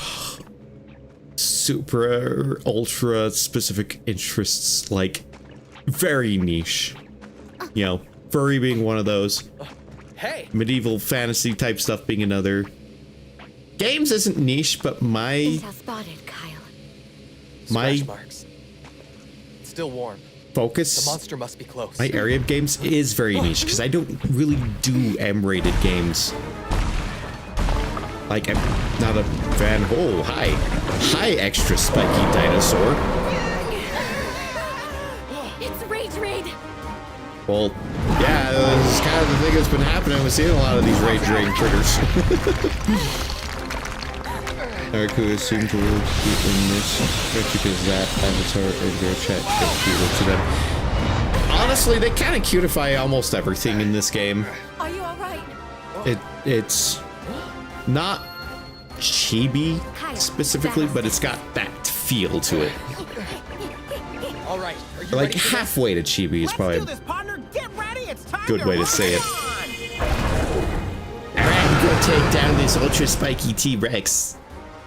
super ultra specific interests, like very niche, you know, furry being one of those, Hey, medieval fantasy type stuff being another. Games isn't niche, but my Intel spotted, Kyle. scratch marks. It's still warm. focus, The monster must be close. my area of games is very niche because I don't really do M-rated games. Like, I'm not a fan. Oh, hi, extra spiky dinosaur. It's Rage Raid! Well, yeah, this is kind of the thing that's been happening. We're seeing a lot of these rage raid critters. Araku seem to really cute in this, especially because that avatar and their chat gets cute to them. Honestly, they kind of cutify almost everything in this game. Are you alright? It's not chibi specifically, but it's got that feel to it. All right. Are you Like ready for this? halfway to chibi is Let's probably do this, partner. Get ready. It's time good way to say it. on. Alright, go take down this ultra spiky T-Rex.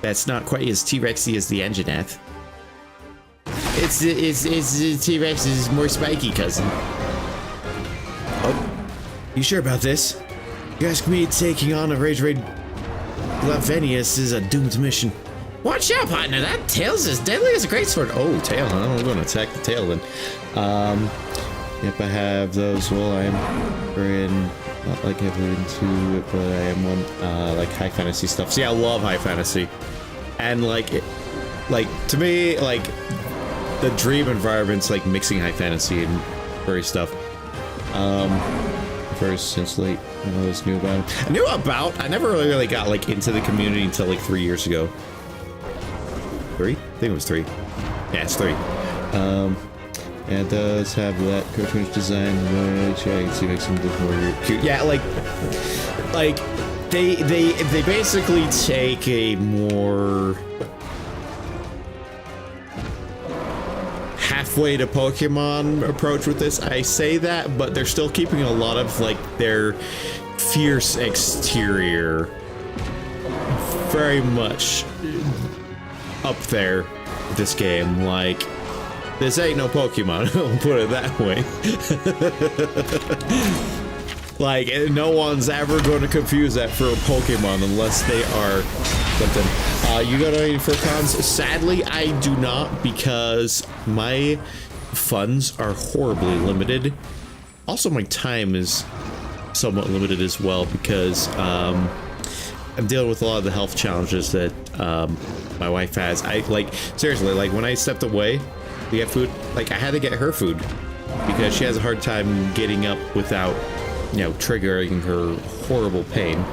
That's not quite as T-Rexy as the Engineath. It's T-Rex's more spiky cousin. Oh, you sure about this? You ask me, taking on a Rage Raid Glavenius is a doomed mission. Watch out, partner, that Tails is deadly as a greatsword. Oh, Tail, huh? I'm gonna attack the Tail then. Yep, I have those. Well, I'm not like heavily into it, but I am one, like high fantasy stuff. See, I love high fantasy. And like, to me, like, the dream environment's like mixing high fantasy and furry stuff. First since late, I always knew about it. I never really got like into the community until like 3 years ago. 3? I think it was 3. Yeah, it's 3. And it does have that cartoonish design, which I can see makes them look more cute. Yeah, like they basically take a more half halfway to Pokemon approach with this. I say that, but they're still keeping a lot of like their fierce exterior very much up there with this game. Like, this ain't no Pokemon, I'll put it that way. Like, no one's ever going to confuse that for a Pokemon unless they are something. You got any Furcons? Sadly, I do not, because my funds are horribly limited. Also, my time is somewhat limited as well, because I'm dealing with a lot of the health challenges that my wife has. Seriously, like, when I stepped away to get food, like, I had to get her food because she has a hard time getting up without, you know, triggering her horrible pain.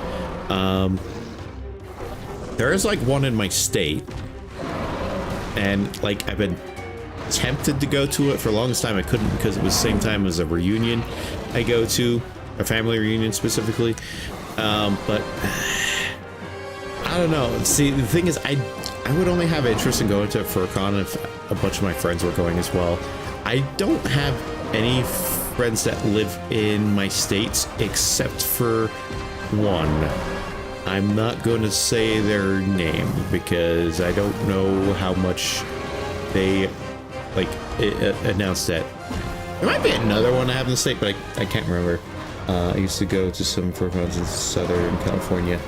There is like one in my state, and like I've been tempted to go to it for the longest time. I couldn't because it was the same time as a reunion I go to, a family reunion specifically. But I don't know. See, the thing is, I would only have interest in going to Furcon if a bunch of my friends were going as well. I don't have any friends that live in my states except for one. I'm not going to say their name because I don't know how much they like announced that. There might be another one I have in the state, but I can't remember. I used to go to some Furcons in Southern California.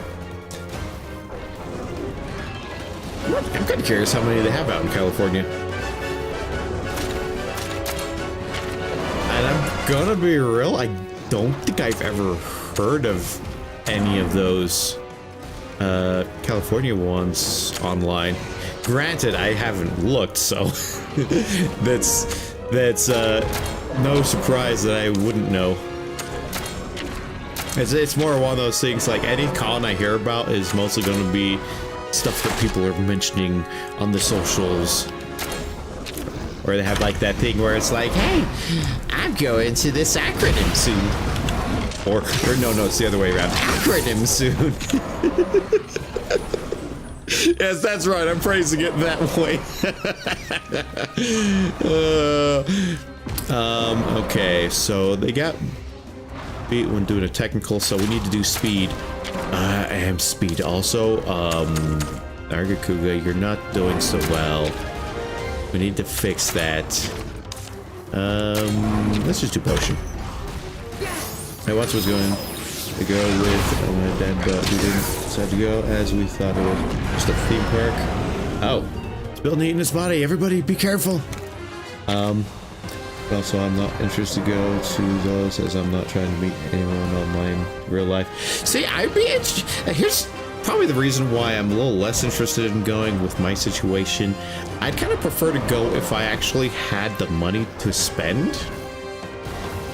I'm kind of curious how many they have out in California. And I'm gonna be real, I don't think I've ever heard of any of those California ones online. Granted, I haven't looked, so that's no surprise that I wouldn't know. It's more one of those things, like any con I hear about is mostly going to be stuff that people are mentioning on the socials. Or they have like that thing where it's like, hey, I'm going to this acronym soon. Or no, it's the other way around. Acronym soon. Yes, that's right. I'm phrasing it that way. Okay, so they got beat when doing a technical, so we need to do speed. And speed also. Argakuga, you're not doing so well. We need to fix that. Let's just do potion. I once was going to go with my dad, but we didn't decide to go as we thought it was just a theme park. Oh, it's building heat in his body. Everybody be careful. Also, I'm not interested to go to those as I'm not trying to meet anyone online in real life. See, I'd be interested. Here's probably the reason why I'm a little less interested in going with my situation. I'd kind of prefer to go if I actually had the money to spend.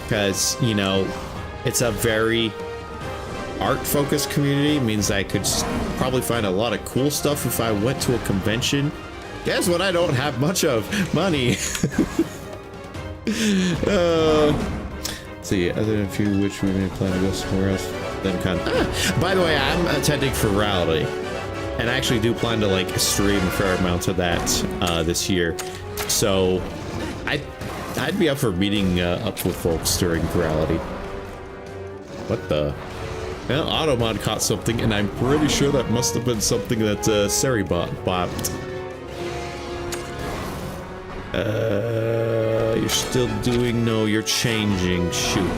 Because, you know, it's a very art-focused community. It means I could probably find a lot of cool stuff if I went to a convention. Guess what? I don't have much of money. See, other than a few which we may plan to go somewhere else, then kind of. By the way, I'm attending Virality, and I actually do plan to like stream a fair amount of that this year. So I'd be up for meeting up with folks during Virality. What the? Well, Automod caught something, and I'm pretty sure that must have been something that Seribot bopped. You're still doing, no, you're changing, shoot.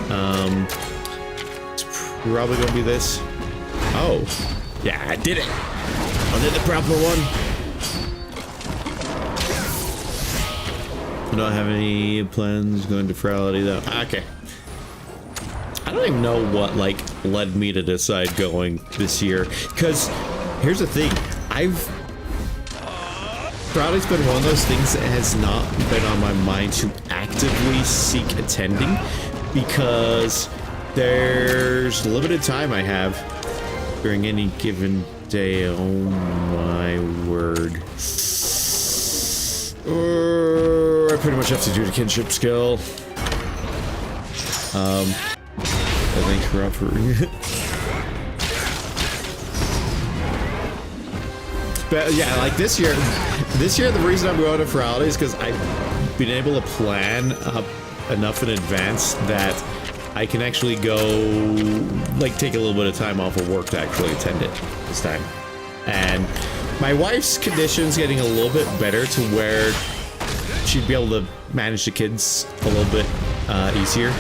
It's probably gonna be this. Oh, yeah, I did it. I did the proper one. I don't have any plans going to Virality though. Okay. I don't even know what like led me to decide going this year, because here's the thing, Virality's been one of those things that has not been on my mind to actively seek attending, because there's limited time I have during any given day. Oh my word. I pretty much have to do the kinship skill. Thanks for offering it. But yeah, like this year the reason I'm going to Virality is because been able to plan up enough in advance that I can actually go, like, take a little bit of time off of work to actually attend it this time. And my wife's condition's getting a little bit better to where she'd be able to manage the kids a little bit easier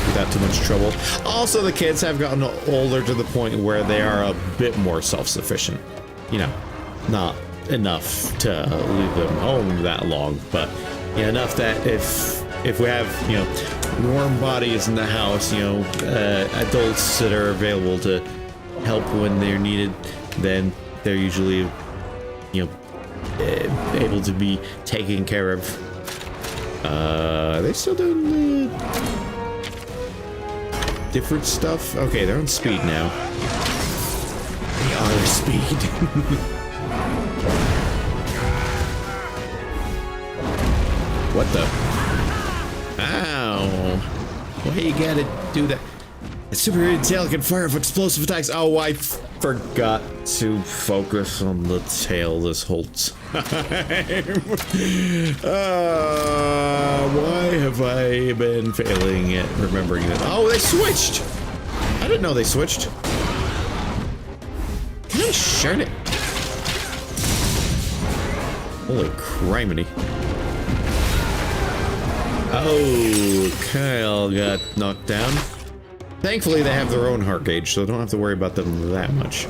without too much trouble. Also, the kids have gotten older to the point where they are a bit more self-sufficient. You know, not enough to leave them home that long, but you know, enough that if we have, you know, warm bodies in the house, you know, adults that are available to help when they're needed, then they're usually, you know, able to be taken care of. Are they still doing different stuff? Okay, they're on speed now. They are speed. What the? Ow! Why you gotta do that? A superior tail can fire off explosive attacks. Oh, I forgot to focus on the tail this whole time. Why have I been failing at remembering that? Oh, they switched! I didn't know they switched. Can I shard it? Holy criminy. Oh, Kyle got knocked down. Thankfully, they have their own heart gauge, so I don't have to worry about them that much.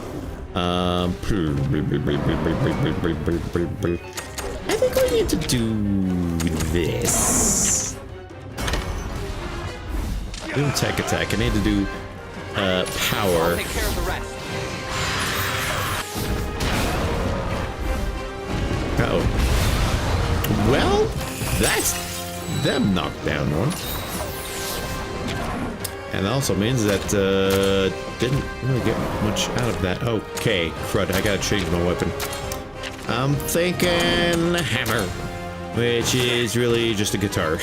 I think we need to do this. Doing tech attack. I need to do power. I'll take care of the rest. Uh-oh. Well, that's them knocked down one. And that also means that didn't really get much out of that. Okay, crud, I gotta change my weapon. I'm thinking hammer, which is really just a guitar.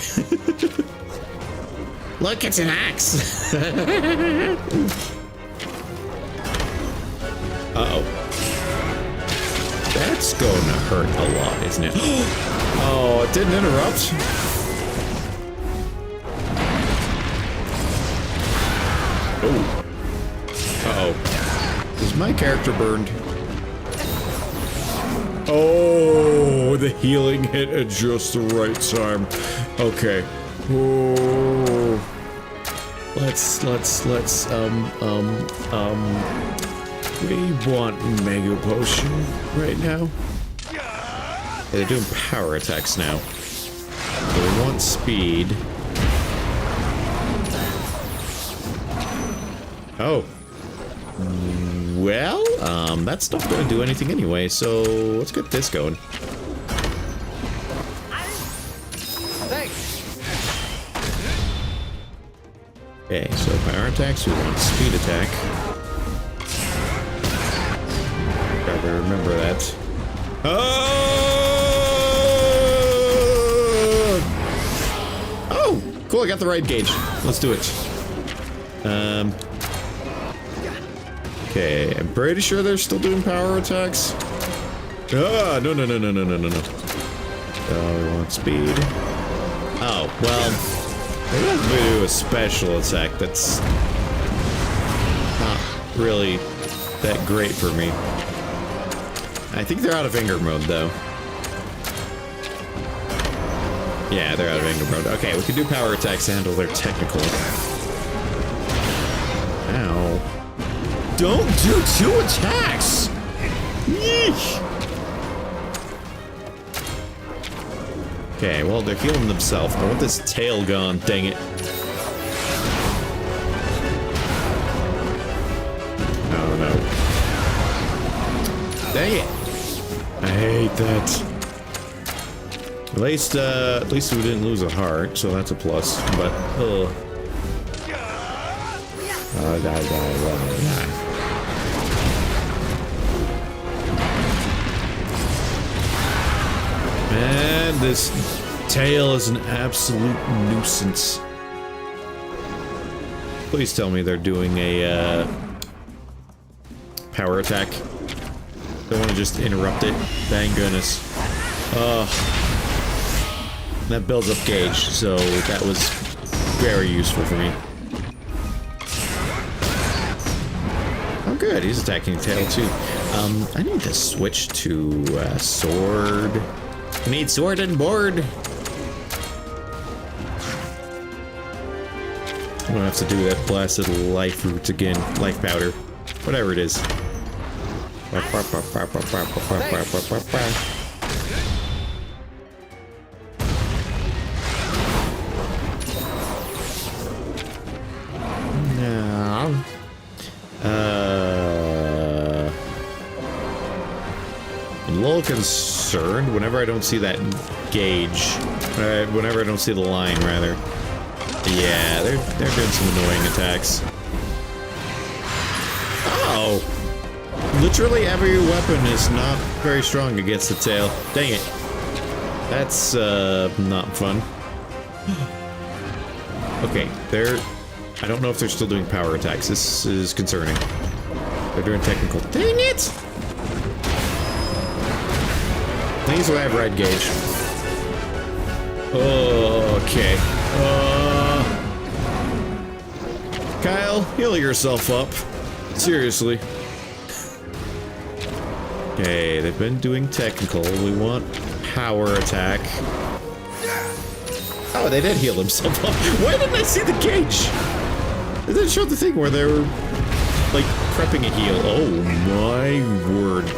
Look, it's an axe. Uh-oh. That's going to hurt a lot, isn't it? Oh, it didn't interrupt. Oh. Uh-oh. Is my character burned? Oh, the healing hit at just the right time. Okay. Oh. Let's, we want Mega Potion right now. Yeah, they're doing power attacks now. They want speed. Oh. Well, that's not going to do anything anyway, so let's get this going. Thanks. Okay, so power attacks, we want speed attack. Gotta remember that. Oh, cool, I got the right gauge. Let's do it. Okay, I'm pretty sure they're still doing power attacks. Ah, no. Oh, we want speed. Oh, well, they want me to do a special attack that's not really that great for me. I think they're out of anger mode, though. Yeah, they're out of anger mode. Okay, we can do power attacks to handle their technical. Ow. Don't do 2 attacks! Yeesh! Okay, well, they're healing themselves. I want this tail gone, dang it. Oh, no. Dang it! I hate that. At least we didn't lose a heart, so that's a plus. But ugh. Die. Man, this tail is an absolute nuisance. Please tell me they're doing a power attack. Don't want to just interrupt it. Thank goodness. That builds up gauge, so that was very useful for me. Oh good, he's attacking tail too. I need to switch to sword. I need sword and board. I don't have to do that blasted life root again. Life powder. Whatever it is. No. I'm a little concerned whenever I don't see that gauge. Whenever I don't see the line, rather. Yeah, they're doing some annoying attacks. Oh! Literally every weapon is not very strong against the tail. Dang it. That's, not fun. Okay, I don't know if they're still doing power attacks. This is concerning. They're doing technical. Dang it! These will have red gauge. Okay. Kyle, heal yourself up. Seriously. Okay, they've been doing technical. We want power attack. Oh, they did heal themselves up. Why didn't I see the gauge? It didn't show the thing where they were, like, prepping a heal. Oh my word.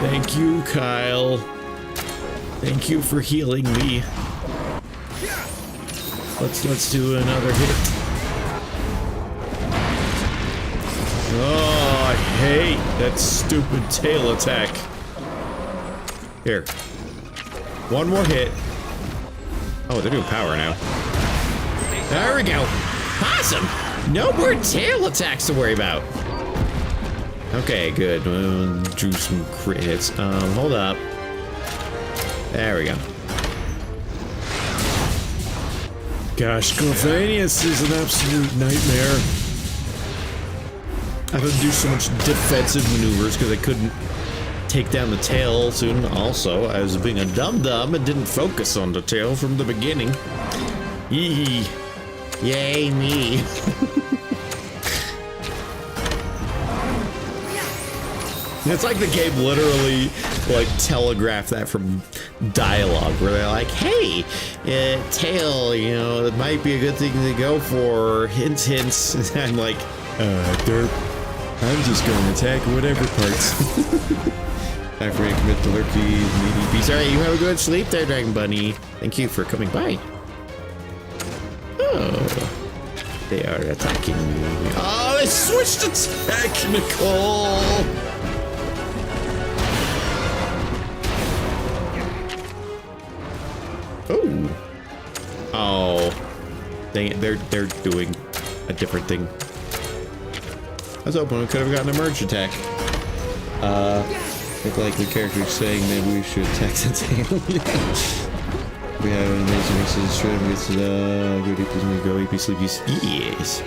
Thank you, Kyle. Thank you for healing me. Let's do another hit. Oh, I hate that stupid tail attack. Here. One more hit. Oh, they're doing power now. There we go. Awesome. No more tail attacks to worry about. Okay, good. Drew some crit hits. Hold up. There we go. Gosh, Glyphonius is an absolute nightmare. I had to do so much defensive maneuvers because I couldn't take down the tail soon. Also, I was being a dum-dum and didn't focus on the tail from the beginning. Yee. Yay, me. It's like the game literally, like, telegraphed that from dialogue, where they're like, hey, tail, you know, it might be a good thing to go for. Hints, hints. And I'm like, derp. I'm just going to attack whatever parts. Time for me to commit to lurky, meaty beast. Alright, you have a good sleep there, Dragon Bunny. Thank you for coming by. Oh. They are attacking me. Oh, they switched to technical! Oh. Oh. Dang it, they're doing a different thing. I was hoping we could have gotten a merge attack. Look like the character saying maybe we should attack the tail. We have an amazing message. Shred gets go deep as we go. EP sleepies. Yes.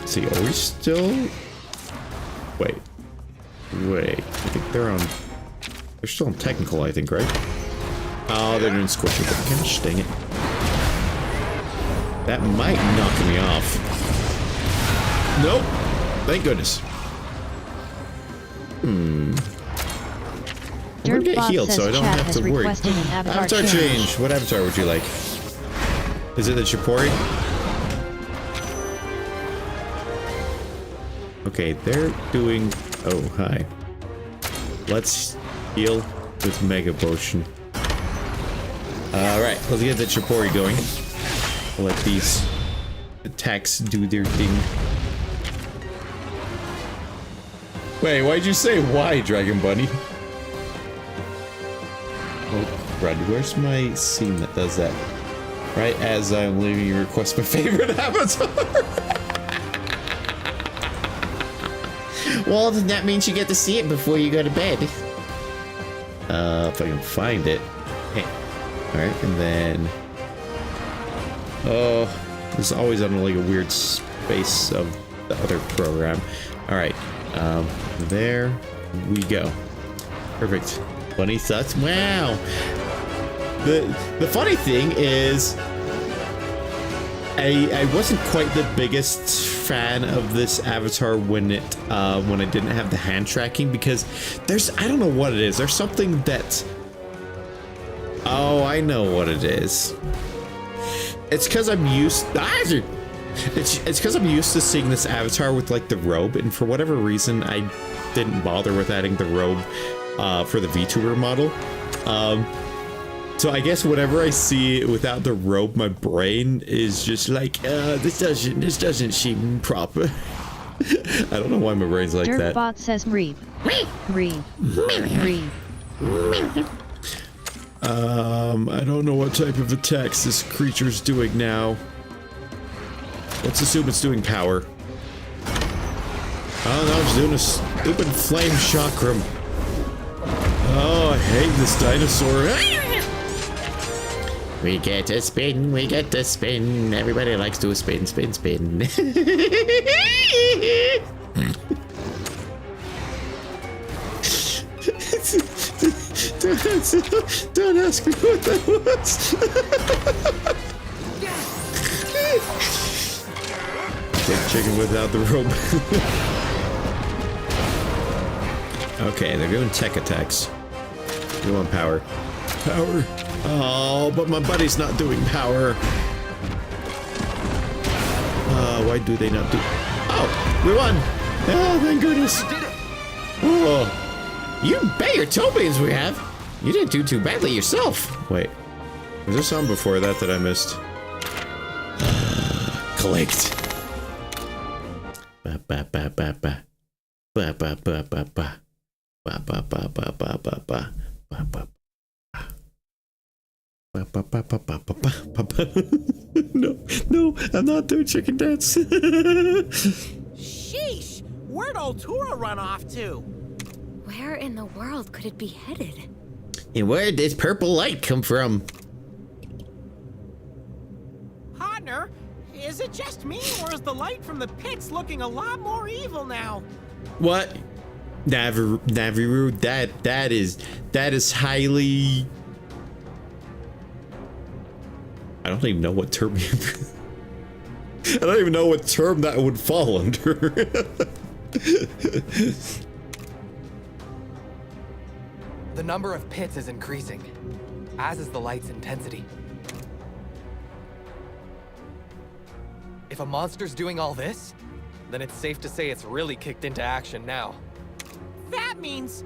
See, are we still? Wait. I think they're on. They're still on technical, I think, right? Oh, they're doing squishy. Gosh, dang it. That might knock me off. Nope. Thank goodness. I'm gonna get healed so I don't have to worry. Avatar change. What avatar would you like? Is it the Chipori? Okay, they're doing... Oh, hi. Let's heal with Mega Potion. Alright, let's get the Chipori going. I'll let these attacks do their thing. Wait, why'd you say why, Dragon Bunny? Oh, crud, where's my scene that does that? Right as I'm leaving you request my favorite avatar. Well, then that means you get to see it before you go to bed. If I can find it. Hey. Alright, and then... Oh, it's always on like a weird space of the other program. Alright, there we go. Perfect. Bunny thoughts. Wow. The funny thing is, I wasn't quite the biggest fan of this avatar when it didn't have the hand tracking, because I don't know what it is. There's something that, oh, I know what it is. It's because I'm used. It's because I'm used to seeing this avatar with like the robe, and for whatever reason, I didn't bother with adding the robe for the VTuber model. So I guess whenever I see it without the robe, my brain is just like, this doesn't seem proper. I don't know why my brain's like that. Dirtbot says read. Read. I don't know what type of attacks this creature's doing now. Let's assume it's doing power. Oh no, it's doing a stupid flame chakram. Oh, I hate this dinosaur. We get to spin, we get to spin. Everybody likes to spin, spin, spin. Don't ask me what that was. Get chicken without the rope. Okay, they're doing tech attacks. We want power. Power. Oh, but my buddy's not doing power. Why do they not do? Oh, we won! Oh, thank goodness! We did it! Oh, you bet your toe beans we have. You didn't do too badly yourself. Wait, was there some before that I missed? Collect. Ba ba ba ba ba ba ba ba ba ba ba ba ba ba ba ba ba ba ba. No, I'm not doing chicken dance. Sheesh! Where'd old Tura run off to? Where in the world could it be headed? And where'd this purple light come from? Partner, is it just me, or is the light from the pits looking a lot more evil now? What? Naviru, that is highly... I don't even know what term I don't even know what term that would fall under. The number of pits is increasing, as is the light's intensity. If a monster's doing all this, then it's safe to say it's really kicked into action now. That means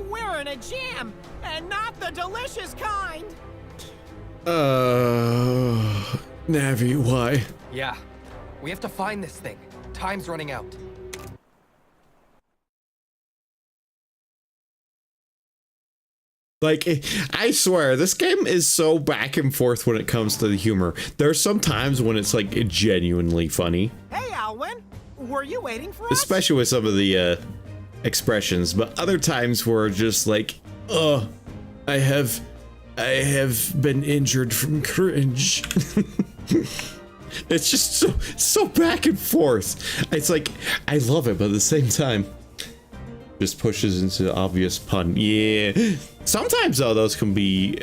we're in a jam, and not the delicious kind! Navi, why? Yeah, we have to find this thing. Time's running out. Like, I swear, this game is so back and forth when it comes to the humor. There's some times when it's, like, genuinely funny. Hey, Alwyn! Were you waiting for us? Especially with some of the, expressions, but other times where just like, I have been injured from cringe. It's just so back and forth. It's like, I love it, but at the same time, just pushes into the obvious pun. Yeah. Sometimes, though, those can be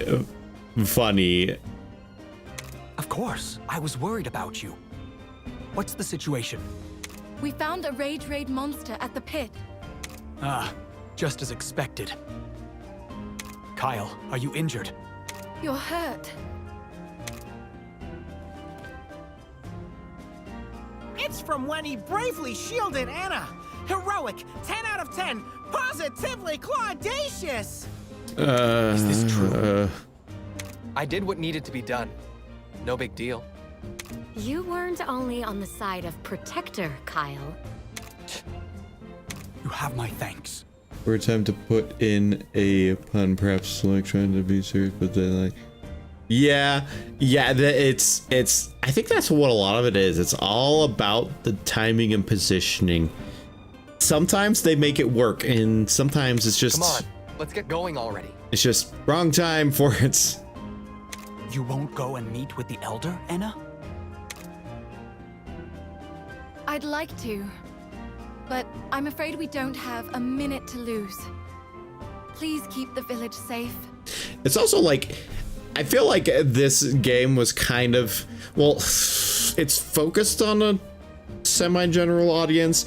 funny. Of course, I was worried about you. What's the situation? We found a rage raid monster at the pit. Ah, just as expected. Kyle, are you injured? You're hurt. It's from when he bravely shielded Anna. Heroic, 10 out of 10, positively claudacious. Is this true? I did what needed to be done. No big deal. You weren't only on the side of Protector, Kyle. You have my thanks. We're time to put in a pun, perhaps like trying to be serious, but then like, yeah, it's. I think that's what a lot of it is. It's all about the timing and positioning. Sometimes they make it work, and sometimes it's just. Come on, let's get going already. It's just wrong time for it. You won't go and meet with the Elder, Anna? I'd like to, but I'm afraid we don't have a minute to lose. Please keep the village safe. It's also like, I feel like this game was kind of, well, it's focused on a semi-general audience,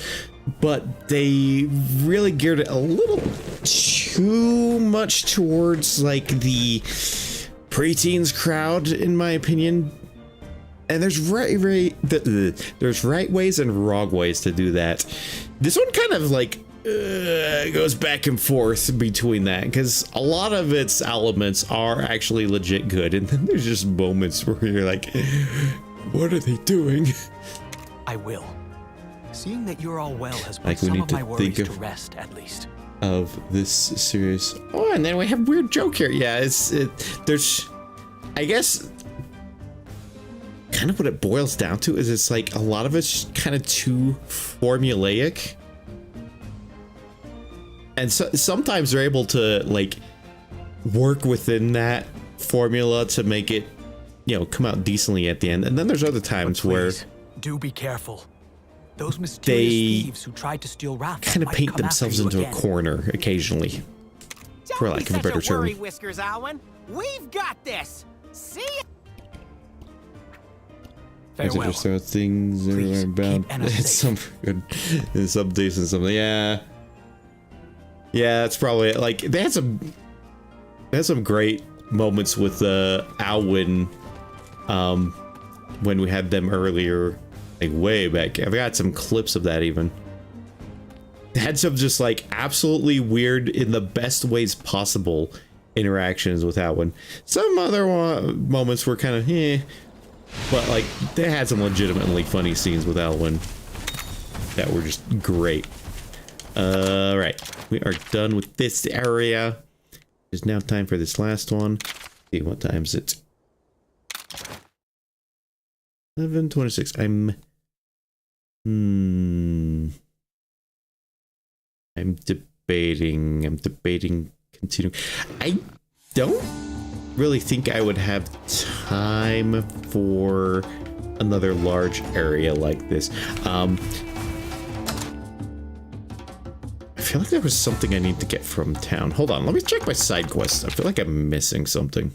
but they really geared it a little too much towards like the preteens crowd, in my opinion. And there's there's right ways and wrong ways to do that. This one kind of like goes back and forth between that, because a lot of its elements are actually legit good, and then there's just moments where you're like, what are they doing? I will. Seeing that you're all well has put Like, we some need of to my worries think to of- rest, at least. Of this series. Oh, and then we have weird joke here. Yeah, there's, I guess, kind of what it boils down to is it's like a lot of it's kind of too formulaic, and so sometimes they're able to like work within that formula to make it, you know, come out decently at the end. And then there's other times But where please, do be careful. Those mysterious thieves who tried to steal Raph kind of might paint come after themselves you into again. a corner occasionally, for Don't lack be of a such better term. worry, Whiskers Alwyn. We've got this. See ya. Farewell. There are things that Please, are about keep Anna it's some safe. good, it's some decent something. Yeah, that's probably it. Like they had some great moments with Alwyn, when we had them earlier, like way back. I've got some clips of that even. They had some just like absolutely weird, in the best ways possible, interactions with Alwyn. Some other moments were kind of but like they had some legitimately funny scenes with Alwyn that were just great. Right, we are done with this area. It's now time for this last one. See what time is it? 11:26. I'm debating continuing. I don't really think I would have time for another large area like this. I feel like there was something I need to get from town. Hold on, let me check my side quests. I feel like I'm missing something.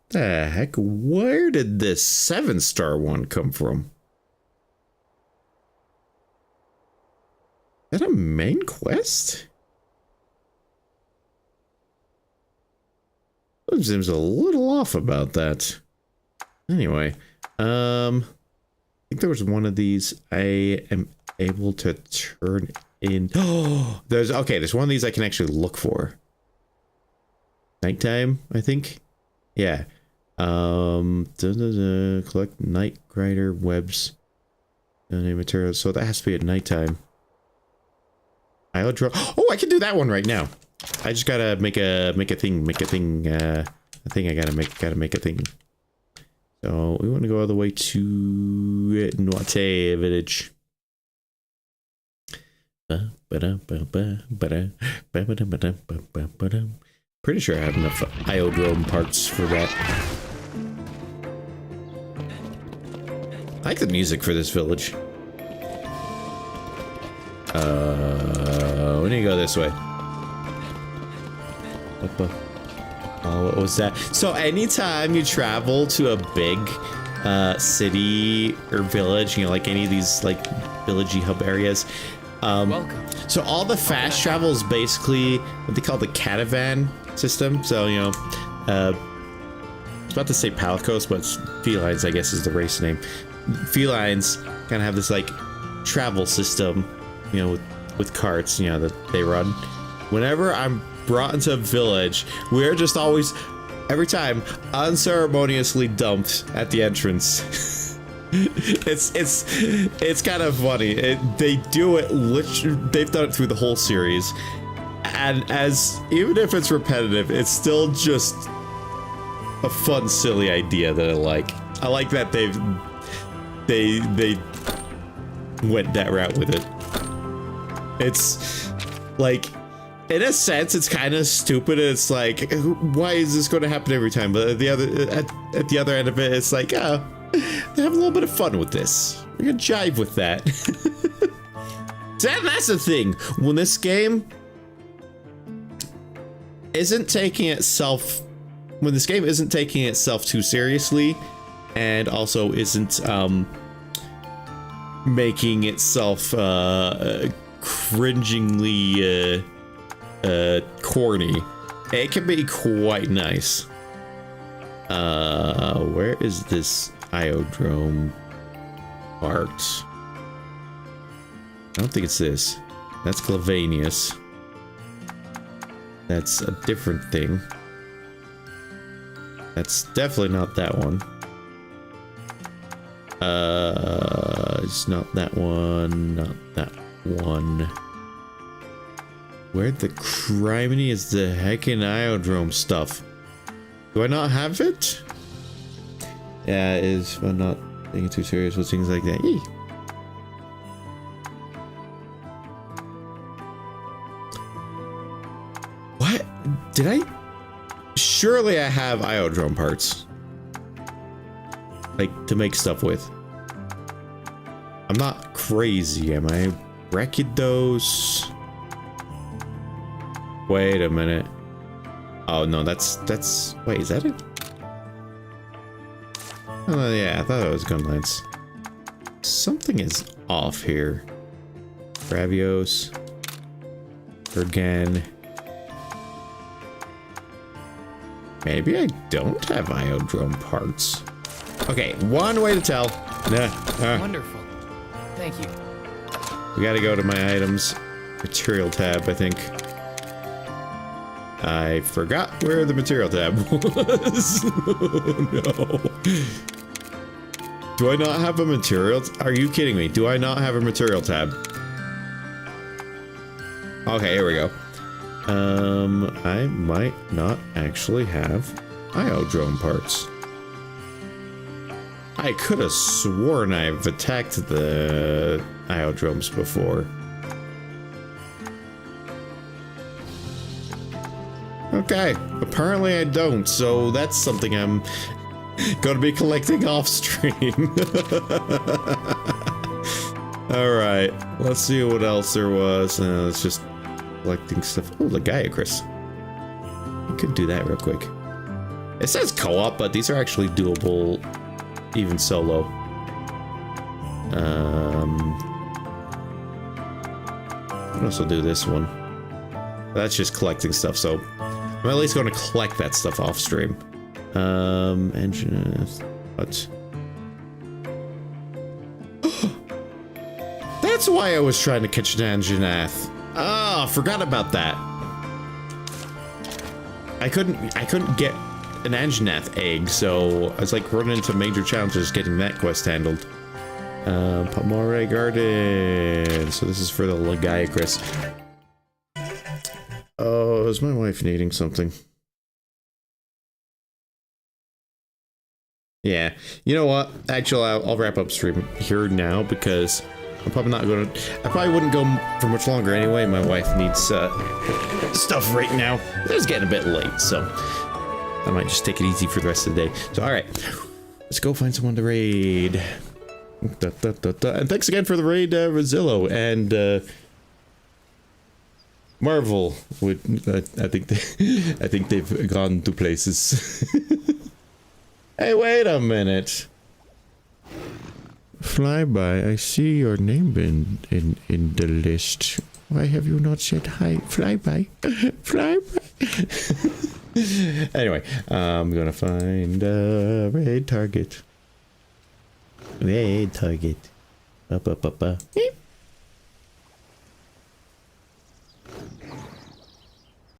The heck? Where did this 7-star one come from? Is that a main quest? That seems a little off about that. Anyway, I think there was one of these I am able to turn in. Oh, there's one of these I can actually look for. Nighttime, I think. Yeah. Collect night grider webs, donate materials. So that has to be at nighttime. Oh, I can do that one right now. I just gotta make a thing. I think I gotta make a thing. So we want to go all the way to Noite village. Pretty sure I have enough Iodrome parts for that. I like the music for this village. We need to go this way. Oh, what was that? So anytime you travel to a big city or village, you know, like any of these like villagey hub areas, Welcome. so all the fast travel is basically what they call the catavan system. So, you know, I was about to say Palicos, but felines, I guess, is the race name. Felines kind of have this like travel system, you know, with carts, you know, that they run. Whenever I'm brought into a village, we're just always, every time, unceremoniously dumped at the entrance. It's kind of funny. They do it literally. They've done it through the whole series, and as even if it's repetitive, it's still just a fun, silly idea that I like. I like that they went that route with it. It's like, in a sense, it's kind of stupid. It's like, why is this going to happen every time? But at the other end of it, it's like, oh, they have a little bit of fun with this. We're gonna jive with that. That's the thing. When this game isn't taking itself, too seriously, and also isn't making itself cringingly corny, it can be quite nice. Where is this Iodrome part? I don't think it's this. That's Clavanius. That's a different thing. That's definitely not that one. It's not that one. Not that one. Where the criminy is the heckin' Iodrome stuff? Do I not have it? Yeah, it is. I'm not thinking too serious with things like that. Yee. What? Did I? Surely I have Iodrome parts. Like, to make stuff with. I'm not crazy, am I? Brachiodos. Wait a minute. Oh no, that's wait, is that it? Oh yeah, I thought it was Gunlance. Something is off here. Bravios. Bergan. Maybe I don't have Iodrome parts. Okay, one way to tell. Wonderful. Thank you. We gotta go to my items. Material tab, I think. I forgot where the material tab was. Oh, no. Do I not have a material? Are you kidding me? Do I not have a material tab? Okay, here we go. I might not actually have Iodrome parts. I could have sworn I've attacked the Iodromes before. Okay, apparently I don't, so that's something I'm gonna be collecting off stream. Alright, let's see what else there was. It's just collecting stuff. Oh, the Gaiacris. I could do that real quick. It says co-op, but these are actually doable even solo. I can also do this one. That's just collecting stuff, so I'm at least going to collect that stuff off stream. Engine. What? That's why I was trying to catch an Anjanath. Ah, forgot about that. I couldn't get an Anjanath egg, so I was like running into major challenges getting that quest handled. Pomore Garden. So this is for the Gaiacris. Oh, is my wife needing something? Yeah, you know what? Actually, I'll wrap up stream here now because I'm probably not gonna. I probably wouldn't go for much longer anyway. My wife needs stuff right now. It's getting a bit late, so I might just take it easy for the rest of the day. So, all right, let's go find someone to raid. And thanks again for the raid, Rosillo and Marvel. I think they've gone to places. Hey, wait a minute. Flyby, I see your name in the list. Why have you not said hi? Flyby. Flyby. Anyway, I'm gonna find a raid target. Raid target. Up.